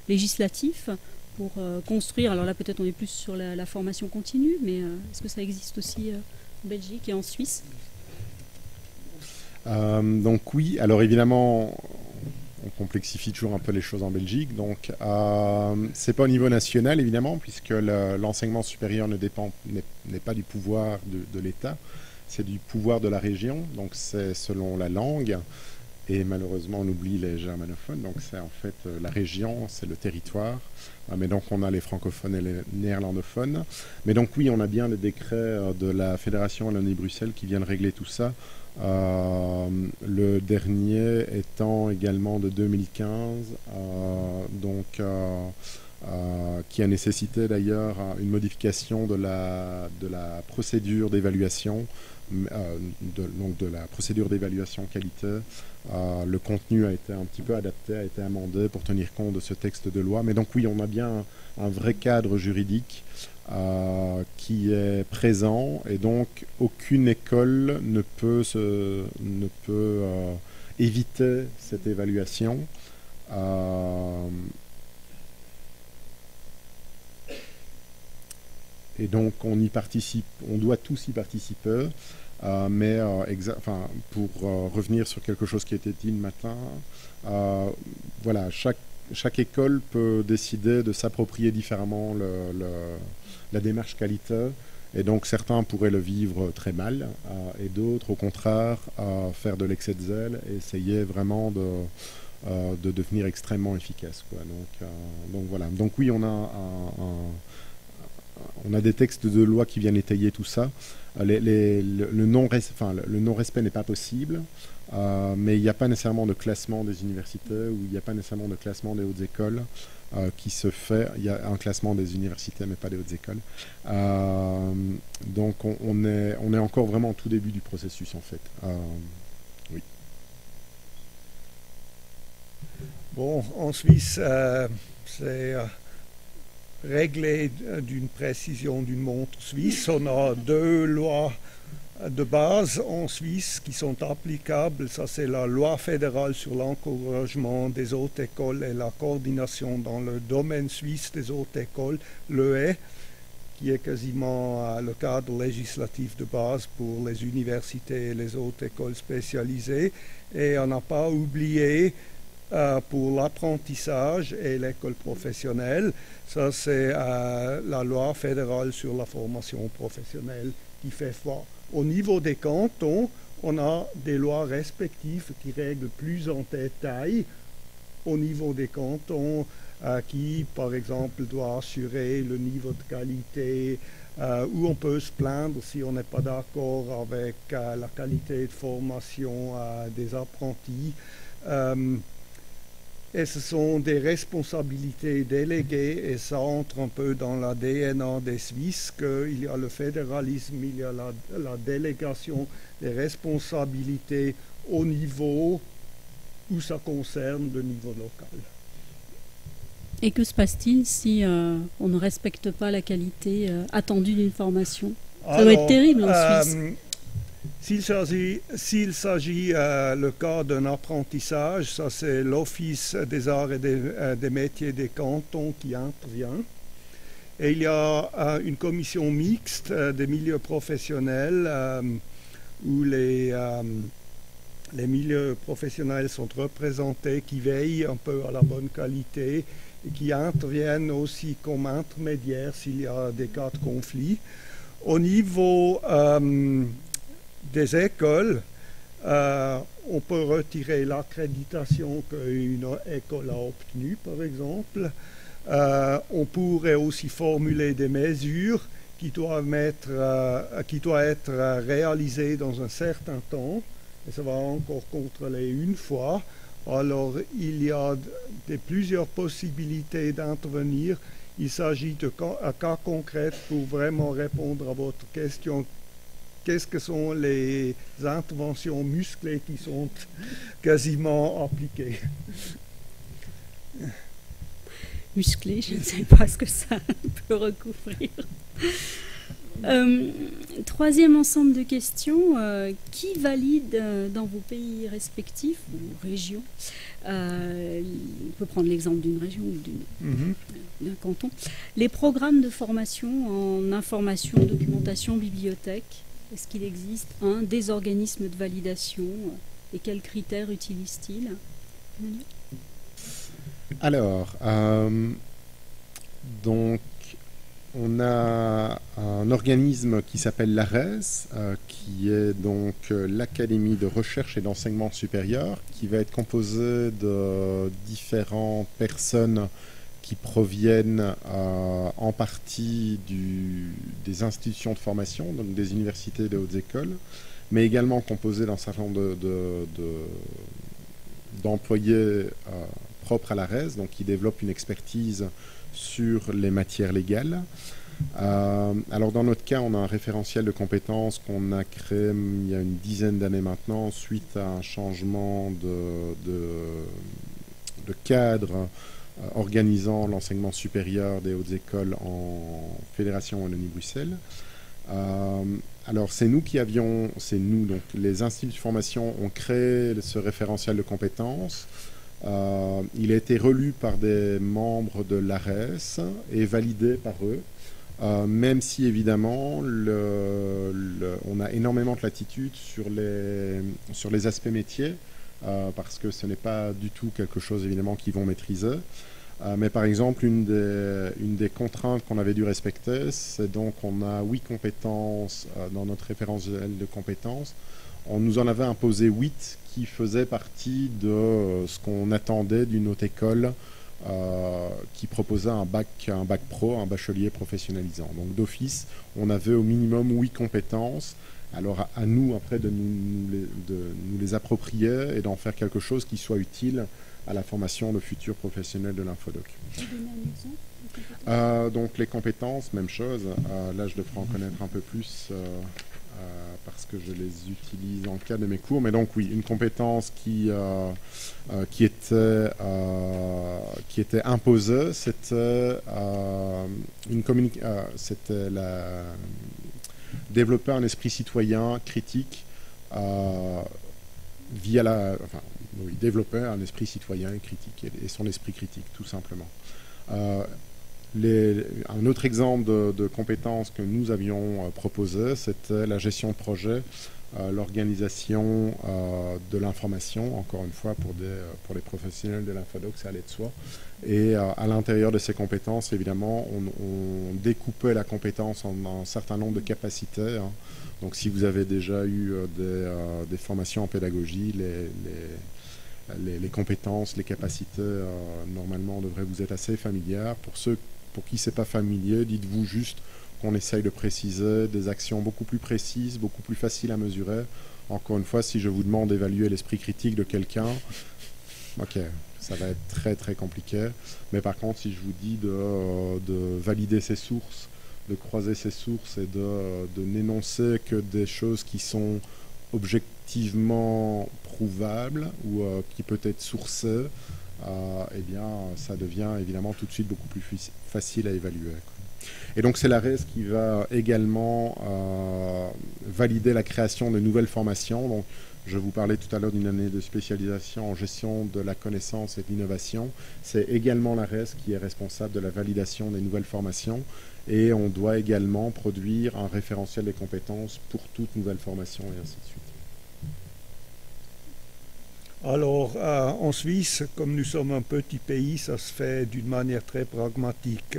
législatifs pour construire, alors là peut-être on est plus sur la formation continue, mais est-ce que ça existe aussi en Belgique et en Suisse? Donc oui, alors évidemment, on complexifie toujours un peu les choses en Belgique. Donc c'est pas au niveau national évidemment, puisque l'enseignement supérieur n'est pas du pouvoir de l'État, c'est du pouvoir de la région. Donc c'est selon la langue. Et malheureusement, on oublie les germanophones. Donc c'est en fait la région, c'est le territoire. Mais donc on a les francophones et les néerlandophones. Mais donc oui, on a bien les décrets de la Fédération Wallonie-Bruxelles qui viennent régler tout ça. Le dernier étant également de 2015, qui a nécessité d'ailleurs une modification de la procédure d'évaluation, donc de la procédure d'évaluation qualité. Le contenu a été un petit peu adapté, a été amendé pour tenir compte de ce texte de loi. Mais donc oui, on a bien un vrai cadre juridique qui est présent, et donc aucune école ne peut éviter cette évaluation. Et donc on y participe, on doit tous y participer. Pour revenir sur quelque chose qui a été dit le matin, voilà, chaque école peut décider de s'approprier différemment la démarche qualité, et donc certains pourraient le vivre très mal, et d'autres au contraire faire de l'excès de zèle et essayer vraiment de devenir extrêmement efficace, quoi. Donc voilà, donc oui, on a des textes de loi qui viennent étayer tout ça. Le non-respect n'est pas possible, mais il n'y a pas nécessairement de classement des universités, ou il n'y a pas nécessairement de classement des hautes écoles qui se fait. Il y a un classement des universités, mais pas des hautes écoles. Donc on est encore vraiment au tout début du processus, en fait. Oui. Bon, en Suisse, c'est réglé d'une précision d'une montre suisse. On a 2 lois de base en Suisse qui sont applicables. Ça, c'est la loi fédérale sur l'encouragement des hautes écoles et la coordination dans le domaine suisse des hautes écoles, l'EE, qui est quasiment le cadre législatif de base pour les universités et les hautes écoles spécialisées. Et on n'a pas oublié pour l'apprentissage et l'école professionnelle. Ça, c'est la loi fédérale sur la formation professionnelle qui fait foi. Au niveau des cantons, on a des lois respectives qui règlent plus en détail au niveau des cantons, qui, par exemple, doit assurer le niveau de qualité, où on peut se plaindre si on n'est pas d'accord avec la qualité de formation des apprentis. Et ce sont des responsabilités déléguées, et ça entre un peu dans la DNA des Suisses, qu'il y a le fédéralisme, il y a la délégation des responsabilités au niveau où ça concerne le niveau local. Et que se passe-t-il si on ne respecte pas la qualité attendue d'une formation? Ça doit être terrible en Suisse. S'il s'agit le cas d'un apprentissage, ça c'est l'Office des arts et des métiers des cantons qui intervient. Et il y a une commission mixte des milieux professionnels où les milieux professionnels sont représentés, qui veillent un peu à la bonne qualité et qui interviennent aussi comme intermédiaires s'il y a des cas de conflit. Au niveau des écoles, on peut retirer l'accréditation qu'une école a obtenue, par exemple. On pourrait aussi formuler des mesures qui doivent être réalisées dans un certain temps, et ça va encore contrôler une fois. Alors, il y a plusieurs possibilités d'intervenir. Il s'agit de cas concrets pour vraiment répondre à votre question. qu'est-ce que sont les interventions musclées qui sont quasiment appliquées. Musclé, je ne sais pas ce que ça peut recouvrir. Troisième ensemble de questions. Qui valide dans vos pays respectifs ou régions, on peut prendre l'exemple d'une région ou d'un canton, les programmes de formation en information, documentation, bibliothèque? Est-ce qu'il existe des organismes de validation et quels critères utilisent-ils? Alors, donc, on a un organisme qui s'appelle l'ARES, qui est donc l'Académie de recherche et d'enseignement supérieur, qui va être composée de différentes personnes qui proviennent en partie des institutions de formation, donc des universités et des hautes écoles, mais également composée d'un certain nombre d'employés propres à l'ARES, donc qui développent une expertise sur les matières légales. Alors dans notre cas, on a un référentiel de compétences qu'on a créé il y a une dizaine d'années maintenant, suite à un changement de cadre organisant l'enseignement supérieur des hautes écoles en Fédération Wallonie-Bruxelles. Alors c'est nous, donc les instituts de formation ont créé ce référentiel de compétences. Il a été relu par des membres de l'ARES et validé par eux, même si évidemment on a énormément de latitude sur les aspects métiers, parce que ce n'est pas du tout quelque chose évidemment qu'ils vont maîtriser. Mais par exemple, une des contraintes qu'on avait dû respecter, c'est donc on a 8 compétences dans notre référentiel de compétences. On nous en avait imposé 8 qui faisaient partie de ce qu'on attendait d'une haute école qui proposait un bac pro, un bachelier professionnalisant. Donc d'office, on avait au minimum 8 compétences. Alors à nous après de nous les approprier et d'en faire quelque chose qui soit utile à la formation de futurs professionnels de l'infodoc. Donc les compétences, même chose. Là, je devrais en connaître un peu plus parce que je les utilise en le cadre de mes cours. Mais donc oui, une compétence qui était imposée, c'était développer un esprit citoyen critique développer un esprit citoyen et critique et son esprit critique, tout simplement. Un autre exemple de compétences que nous avions proposé, c'était la gestion de projet, l'organisation de l'information, encore une fois pour les professionnels de l'infodoc, ça allait de soi. Et à l'intérieur de ces compétences, évidemment, on découpait la compétence en un certain nombre de capacités. Donc si vous avez déjà eu des formations en pédagogie, les compétences, les capacités, normalement, devraient vous être assez familières. Pour ceux pour qui ce n'est pas familier, dites-vous juste qu'on essaye de préciser des actions beaucoup plus précises, beaucoup plus faciles à mesurer. Encore une fois, si je vous demande d'évaluer l'esprit critique de quelqu'un, ok, ça va être très très compliqué. Mais par contre, si je vous dis de valider ses sources, de croiser ses sources et de n'énoncer que des choses qui sont objectivement prouvables ou qui peut être sourcées, eh bien, ça devient évidemment tout de suite beaucoup plus facile à évaluer. Et donc c'est l'ARES qui va également valider la création de nouvelles formations. Donc, je vous parlais tout à l'heure d'une année de spécialisation en gestion de la connaissance et de l'innovation. C'est également l'ARES qui est responsable de la validation des nouvelles formations et on doit également produire un référentiel des compétences pour toute nouvelle formation et ainsi de suite. Alors, en Suisse, comme nous sommes un petit pays, ça se fait d'une manière très pragmatique.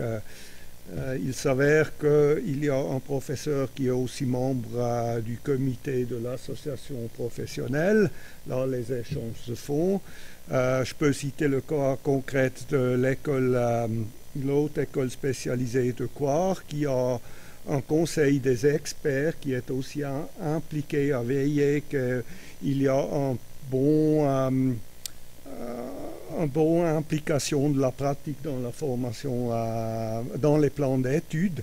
Il s'avère qu'il y a un professeur qui est aussi membre du comité de l'association professionnelle. Là, les échanges se font. Je peux citer le cas concret de l'autre école spécialisée de Coire, qui a un conseil des experts qui est aussi impliqué à veiller qu'il y a une bonne implication de la pratique dans la formation, dans les plans d'études.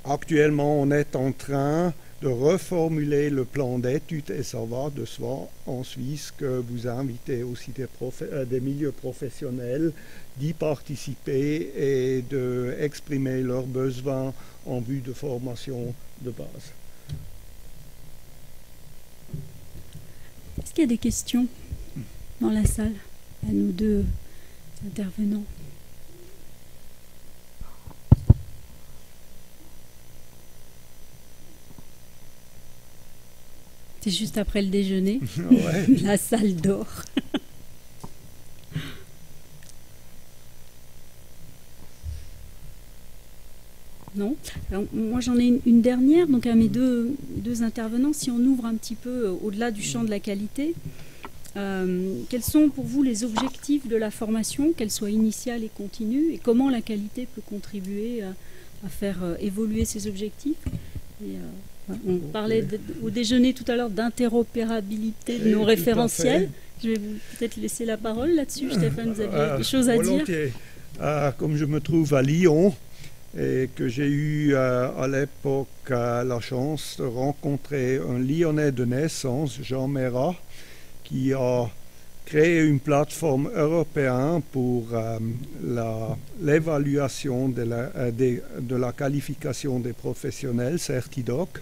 actuellement, on est en train de reformuler le plan d'études et ça va de soi en Suisse que vous invitez aussi des milieux professionnels d'y participer et d'exprimer leurs besoins en vue de formation de base. Est-ce qu'il y a des questions dans la salle à nos deux intervenants? C'est juste après le déjeuner. Ouais. La salle dort. Non. Alors, moi, j'en ai une dernière. Donc, à mes deux intervenants, si on ouvre un petit peu au-delà du champ de la qualité, quels sont pour vous les objectifs de la formation, qu'elle soit initiale et continue, et comment la qualité peut contribuer à faire évoluer ces objectifs? Et, on parlait au déjeuner tout à l'heure d'interopérabilité de nos référentiels. Je vais peut-être laisser la parole là-dessus. Stéphane, vous aviez des choses à dire? Comme je me trouve à Lyon et que j'ai eu à l'époque la chance de rencontrer un Lyonnais de naissance, Jean Mérat, qui a créé une plateforme européenne pour l'évaluation de la qualification des professionnels, Certidoc.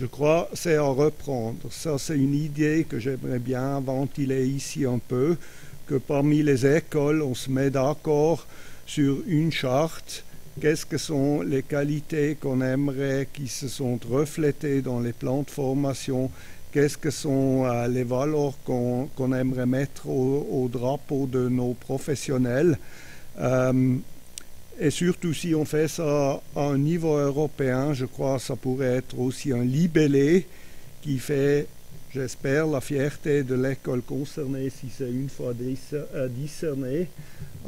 Je crois que c'est à reprendre. Ça, c'est une idée que j'aimerais bien ventiler ici un peu, que parmi les écoles, on se met d'accord sur une charte. Qu'est-ce que sont les qualités qu'on aimerait qui se sont reflétées dans les plans de formation? Qu'est-ce que sont les valeurs qu'on aimerait mettre au drapeau de nos professionnels? Et surtout, si on fait ça à un niveau européen, je crois que ça pourrait être aussi un libellé qui fait, j'espère, la fierté de l'école concernée, si c'est une fois discerné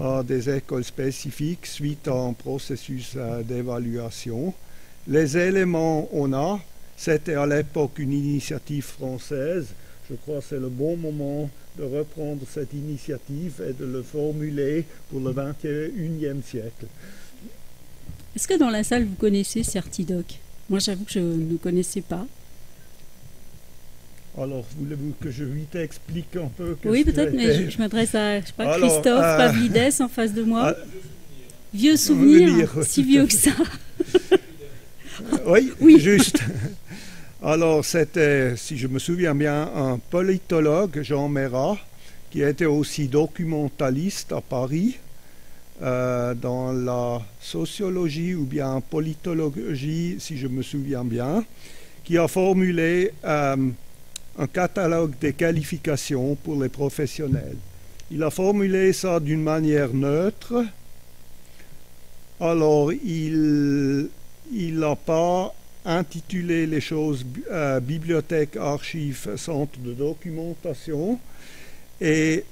à des écoles spécifiques suite à un processus d'évaluation. Les éléments, on a. C'était à l'époque une initiative française. Je crois que c'est le bon moment de reprendre cette initiative et de le formuler pour le 21e siècle. Est-ce que dans la salle, vous connaissez Certidoc? Moi, j'avoue que je ne connaissais pas. Alors, voulez-vous que je lui t'explique un peu? Oui, peut-être, mais je m'adresse à Christophe Pavlidès en face de moi. Vieux souvenir, si vieux que ça. Oui, juste. Alors, c'était, si je me souviens bien, un politologue, Jean Mérat, qui était aussi documentaliste à Paris, dans la sociologie ou bien politologie, si je me souviens bien, qui a formulé un catalogue des qualifications pour les professionnels. Il a formulé ça d'une manière neutre. Alors, il n'a pas intitulé les choses bibliothèque, archives, centre de documentation. Et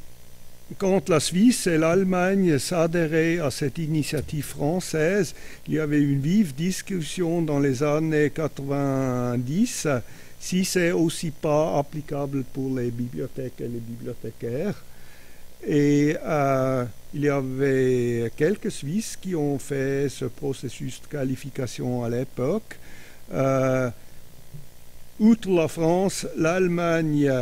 quand la Suisse et l'Allemagne s'adhéraient à cette initiative française, il y avait une vive discussion dans les années 90 si c'est aussi pas applicable pour les bibliothèques et les bibliothécaires. Et il y avait quelques Suisses qui ont fait ce processus de qualification à l'époque. Outre la France, l'Allemagne,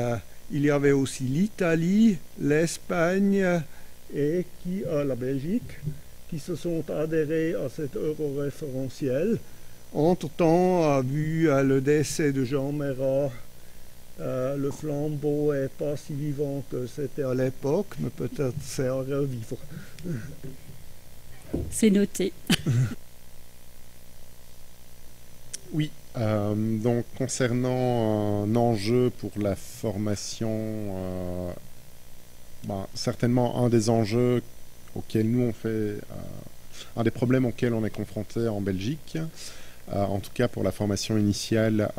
il y avait aussi l'Italie, l'Espagne et la Belgique qui se sont adhérés à cet euro-référentiel. Entre-temps, vu le décès de Jean Mérat, le flambeau n'est pas si vivant que c'était à l'époque, mais peut-être c'est à revivre. C'est noté. Oui, donc concernant un enjeu pour la formation, certainement un des enjeux auxquels nous on fait, un des problèmes auxquels on est confronté en Belgique, en tout cas pour la formation initiale,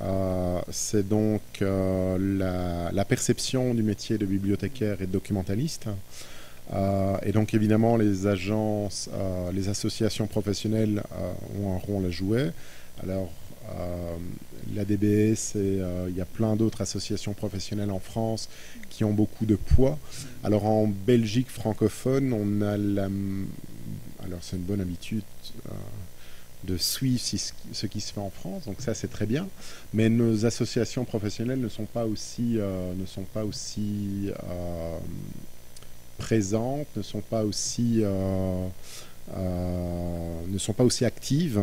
c'est donc la perception du métier de bibliothécaire et de documentaliste. Et donc évidemment les agences, les associations professionnelles ont un rôle à jouer. Alors l'ADBS et il y a plein d'autres associations professionnelles en France qui ont beaucoup de poids. Alors en Belgique francophone, on a alors c'est une bonne habitude suivre ce qui se fait en France, donc ça c'est très bien, mais nos associations professionnelles ne sont pas aussi présentes, ne sont pas aussi actives.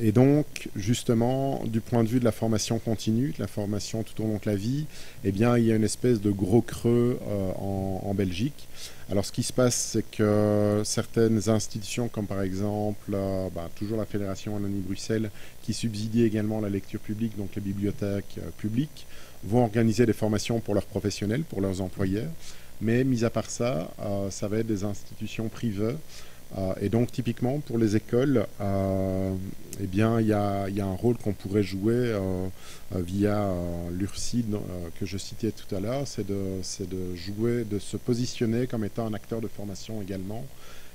Et donc, justement, du point de vue de la formation continue, de la formation tout au long de la vie, eh bien, il y a une espèce de gros creux en Belgique. Alors, ce qui se passe, c'est que certaines institutions, comme par exemple, toujours la Fédération Wallonie-Bruxelles, qui subsidie également la lecture publique, donc les bibliothèques publiques, vont organiser des formations pour leurs professionnels, pour leurs employeurs. Mais, mis à part ça, ça va être des institutions privées. Et donc, typiquement, pour les écoles, eh bien, il y a un rôle qu'on pourrait jouer via l'URSSID que je citais tout à l'heure, c'est de jouer, de se positionner comme étant un acteur de formation également,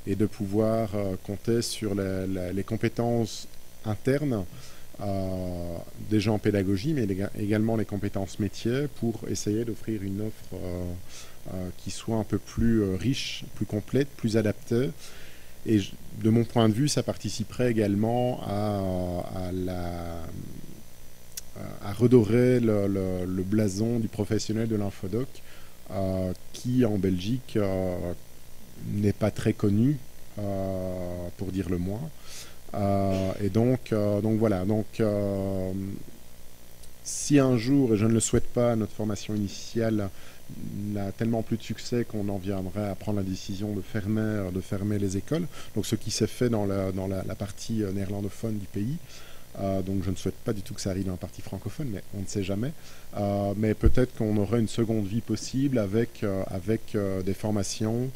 et de pouvoir compter sur les compétences internes des gens en pédagogie, mais également les compétences métiers, pour essayer d'offrir une offre qui soit un peu plus riche, plus complète, plus adaptée. Et de mon point de vue, ça participerait également à redorer le blason du professionnel de l'infodoc, qui en Belgique n'est pas très connu, pour dire le moins. Et donc voilà. Donc, si un jour, et je ne le souhaite pas, notre formation initiale n'a tellement plus de succès qu'on en viendrait à prendre la décision de fermer les écoles. Donc ce qui s'est fait dans la partie néerlandophone du pays. Donc je ne souhaite pas du tout que ça arrive dans la partie francophone, mais on ne sait jamais. Mais peut-être qu'on aurait une seconde vie possible avec des formations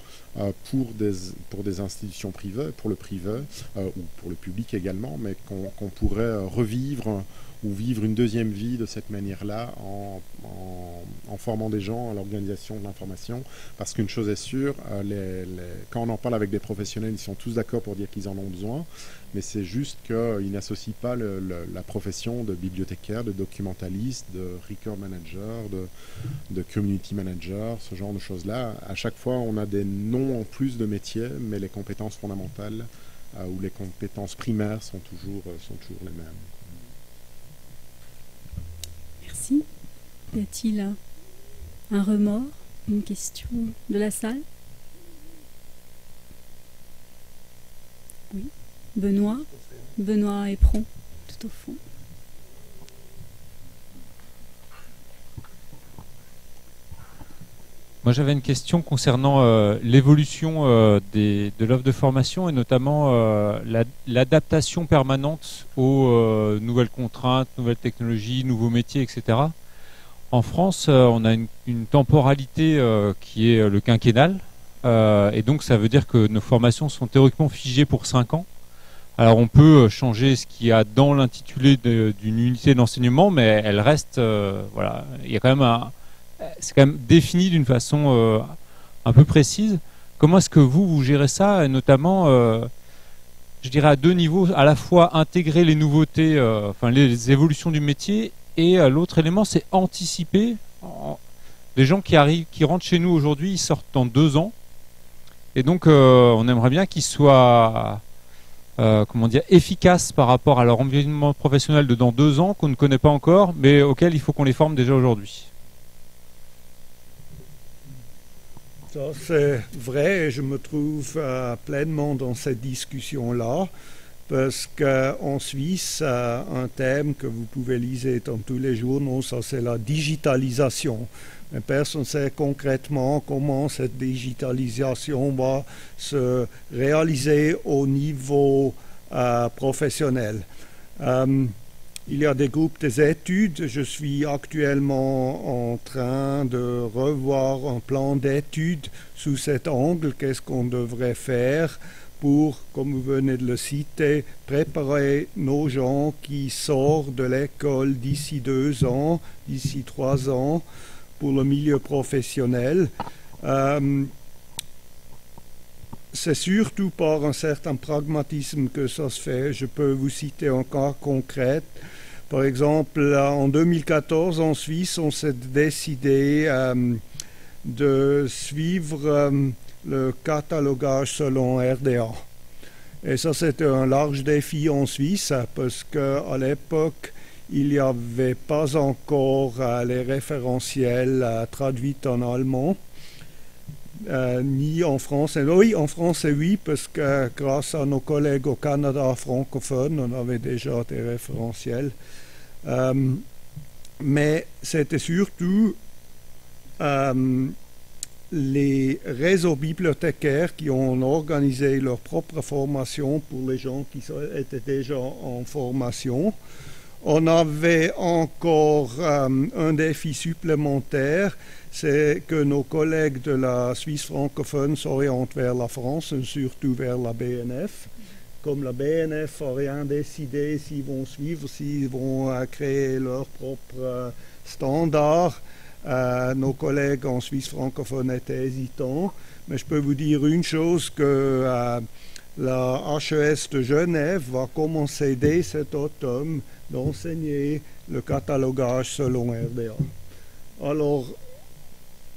pour des institutions privées, pour le privé ou pour le public également, mais qu'on pourrait revivre ou vivre une deuxième vie de cette manière-là en formant des gens à l'organisation de l'information. Parce qu'une chose est sûre, quand on en parle avec des professionnels, ils sont tous d'accord pour dire qu'ils en ont besoin, mais c'est juste qu'ils n'associent pas la profession de bibliothécaire, de documentaliste, de record manager, de community manager, ce genre de choses-là. À chaque fois, on a des noms en plus de métiers, mais les compétences fondamentales ou les compétences primaires sont toujours les mêmes. Merci. Y a-t-il un remords, une question de la salle? Oui. Benoît Éperon, tout au fond. Moi, j'avais une question concernant l'évolution de l'offre de formation et notamment l'adaptation permanente aux nouvelles contraintes, nouvelles technologies, nouveaux métiers, etc. En France, on a une temporalité qui est le quinquennal, et donc ça veut dire que nos formations sont théoriquement figées pour 5 ans. Alors on peut changer ce qu'il y a dans l'intitulé d'une unité d'enseignement, mais elle reste, voilà, il y a quand même c'est quand même défini d'une façon un peu précise. Comment est-ce que vous gérez ça, et notamment, je dirais à 2 niveaux, à la fois intégrer les nouveautés, enfin les évolutions du métier, et l'autre élément, c'est anticiper. Les gens qui rentrent chez nous aujourd'hui, ils sortent dans 2 ans, et donc on aimerait bien qu'ils soient efficaces par rapport à leur environnement professionnel de dans 2 ans, qu'on ne connaît pas encore, mais auquel il faut qu'on les forme déjà aujourd'hui. Ça, c'est vrai, et je me trouve pleinement dans cette discussion-là, parce qu'en Suisse, un thème que vous pouvez lire dans tous les journaux, ça c'est la digitalisation. Mais personne ne sait concrètement comment cette digitalisation va se réaliser au niveau professionnel. Il y a des groupes d'études. Je suis actuellement en train de revoir un plan d'études sous cet angle. Qu'est-ce qu'on devrait faire pour, comme vous venez de le citer, préparer nos gens qui sortent de l'école d'ici 2 ans, d'ici 3 ans, pour le milieu professionnel. C'est surtout par un certain pragmatisme que ça se fait. Je peux vous citer un cas concret. Par exemple, en 2014, en Suisse, on s'est décidé de suivre le catalogage selon RDA. Et ça, c'était un large défi en Suisse parce qu'à l'époque, il n'y avait pas encore les référentiels traduits en allemand, ni en français. Oui, en français, oui, parce que grâce à nos collègues au Canada francophone, on avait déjà des référentiels. Mais c'était surtout les réseaux bibliothécaires qui ont organisé leur propre formation pour les gens qui étaient déjà en formation. On avait encore un défi supplémentaire, c'est que nos collègues de la Suisse francophone s'orientent vers la France, et surtout vers la BNF. Comme la BNF n'a rien décidé s'ils vont suivre, s'ils vont créer leurs propres standards, nos collègues en Suisse francophone étaient hésitants. Mais je peux vous dire une chose, que la HES de Genève va commencer dès cet automne d'enseigner le catalogage selon RDA. Alors,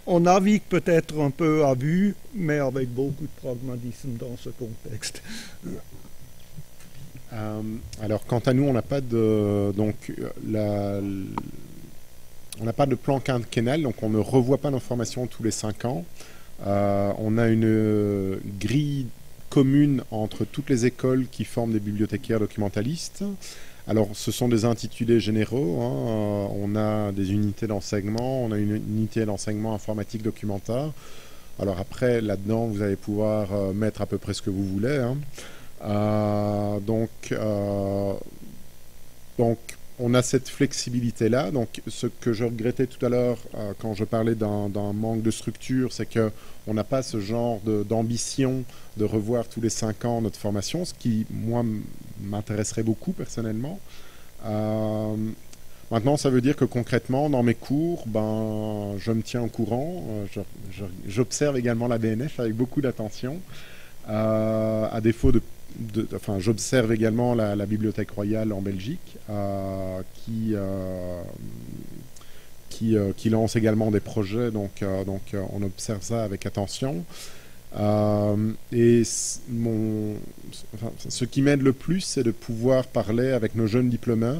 on navigue peut-être un peu à vue, mais avec beaucoup de pragmatisme dans ce contexte. Alors, quant à nous, on n'a pas de on n'a pas de plan quinquennal, donc on ne revoit pas nos formations tous les 5 ans. On a une grille commune entre toutes les écoles qui forment des bibliothécaires documentalistes. Alors, ce sont des intitulés généraux. On a des unités d'enseignement, on a une unité d'enseignement informatique documentaire. Alors après, là-dedans, vous allez pouvoir mettre à peu près ce que vous voulez. Donc, on a cette flexibilité-là. Donc, ce que je regrettais tout à l'heure quand je parlais d'un manque de structure, c'est qu'on n'a pas ce genre d'ambition de revoir tous les 5 ans notre formation, ce qui, moi, m'intéresserait beaucoup personnellement. Maintenant, ça veut dire que concrètement, dans mes cours, je me tiens au courant. J'observe également la BNF avec beaucoup d'attention. À défaut j'observe également la Bibliothèque royale en Belgique, qui lance également des projets, donc on observe ça avec attention. Et ce qui m'aide le plus, c'est de pouvoir parler avec nos jeunes diplômés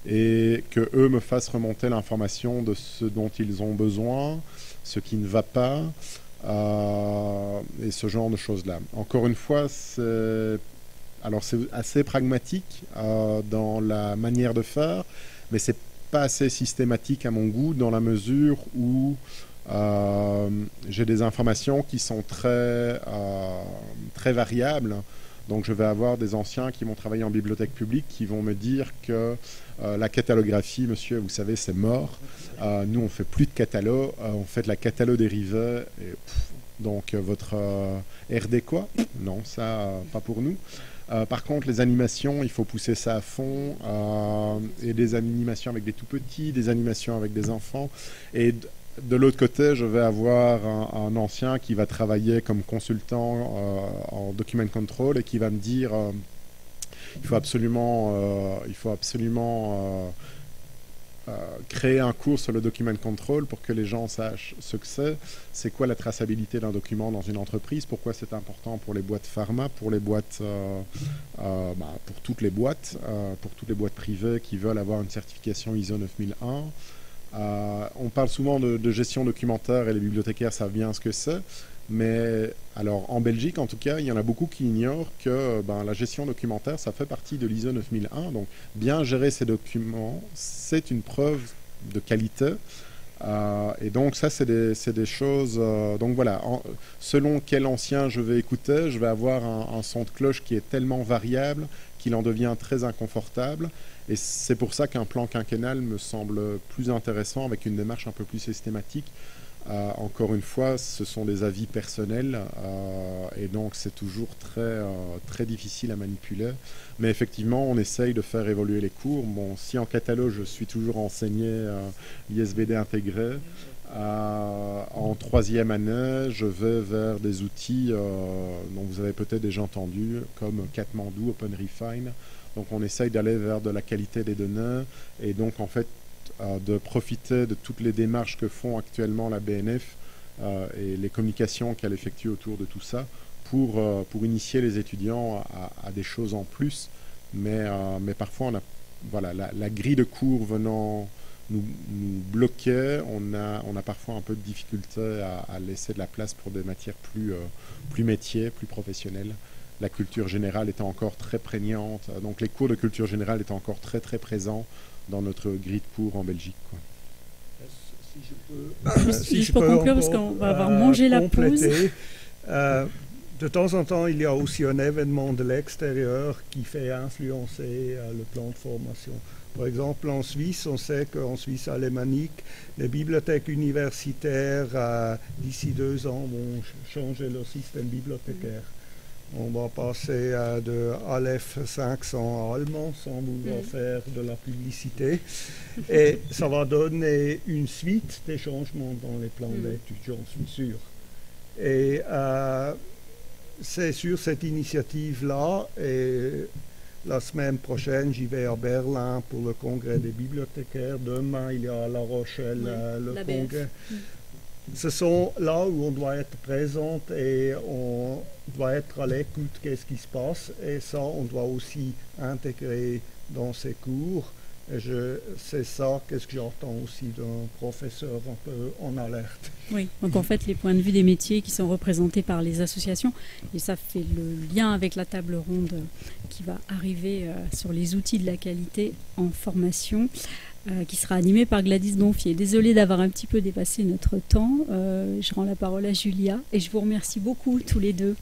et qu'eux me fassent remonter l'information de ce dont ils ont besoin, ce qui ne va pas, et ce genre de choses-là. Encore une fois, c'est assez pragmatique dans la manière de faire, mais c'est pas assez systématique à mon goût, dans la mesure où j'ai des informations qui sont très variables. Donc je vais avoir des anciens qui vont travailler en bibliothèque publique qui vont me dire que la catalographie, monsieur, vous savez, c'est mort. Nous, on fait plus de catalogue, on fait de la catalogue dérivée. Donc votre RD quoi? Non, ça, pas pour nous. Par contre, les animations, il faut pousser ça à fond. Et des animations avec des tout petits, des animations avec des enfants. Et de l'autre côté, je vais avoir un ancien qui va travailler comme consultant en document control et qui va me dire il faut absolument créer un cours sur le document control pour que les gens sachent ce que c'est quoi la traçabilité d'un document dans une entreprise, pourquoi c'est important pour les boîtes pharma, pour les boîtes, pour toutes les boîtes privées qui veulent avoir une certification ISO 9001. On parle souvent de gestion documentaire et les bibliothécaires savent bien ce que c'est, mais alors en Belgique en tout cas, il y en a beaucoup qui ignorent que la gestion documentaire, ça fait partie de l'ISO 9001, donc bien gérer ces documents, c'est une preuve de qualité. Et donc ça, c'est des choses... donc voilà, selon quel ancien je vais écouter, je vais avoir un son de cloche qui est tellement variable qu'il en devient très inconfortable. Et c'est pour ça qu'un plan quinquennal me semble plus intéressant, avec une démarche un peu plus systématique. Encore une fois, ce sont des avis personnels, et donc c'est toujours très difficile à manipuler. Mais effectivement, on essaye de faire évoluer les cours. Bon, si en catalogue, je suis toujours enseigné l'ISBD intégré, en 3e année, je vais vers des outils dont vous avez peut-être déjà entendu, comme Katmandou, OpenRefine. Donc on essaye d'aller vers de la qualité des données, et donc en fait de profiter de toutes les démarches que font actuellement la BNF et les communications qu'elle effectue autour de tout ça pour initier les étudiants à des choses en plus. Mais parfois, voilà, la grille de cours venant nous bloquer, on a parfois un peu de difficulté à laisser de la place pour des matières plus métiers, plus professionnelles. La culture générale étant encore très prégnante, donc les cours de culture générale étant encore très très présents dans notre grille de cours en Belgique, quoi. Si je peux conclure parce qu'on va avoir mangé la pause. De temps en temps, il y a aussi un événement de l'extérieur qui fait influencer le plan de formation. Par exemple, en Suisse, on sait qu'en Suisse alémanique, les bibliothèques universitaires, d'ici 2 ans, vont changer leur système bibliothécaire. On va passer de Aleph 500 à allemand sans vouloir faire de la publicité. Et ça va donner une suite des changements dans les plans d'études, j'en suis sûr. Et c'est sur cette initiative-là, et la semaine prochaine, j'y vais à Berlin pour le congrès des bibliothécaires. Demain, il y a à La Rochelle le congrès. Ce sont là où on doit être présente et on doit être à l'écoute qu'est-ce qui se passe. Et ça, on doit aussi intégrer dans ces cours. C'est ça, qu'est-ce que j'entends aussi d'un professeur un peu en alerte. Oui, donc en fait, les points de vue des métiers qui sont représentés par les associations, et ça fait le lien avec la table ronde qui va arriver sur les outils de la qualité en formation, qui sera animée par Gladys Donfier. Désolée d'avoir un petit peu dépassé notre temps. Je rends la parole à Julia et je vous remercie beaucoup tous les deux.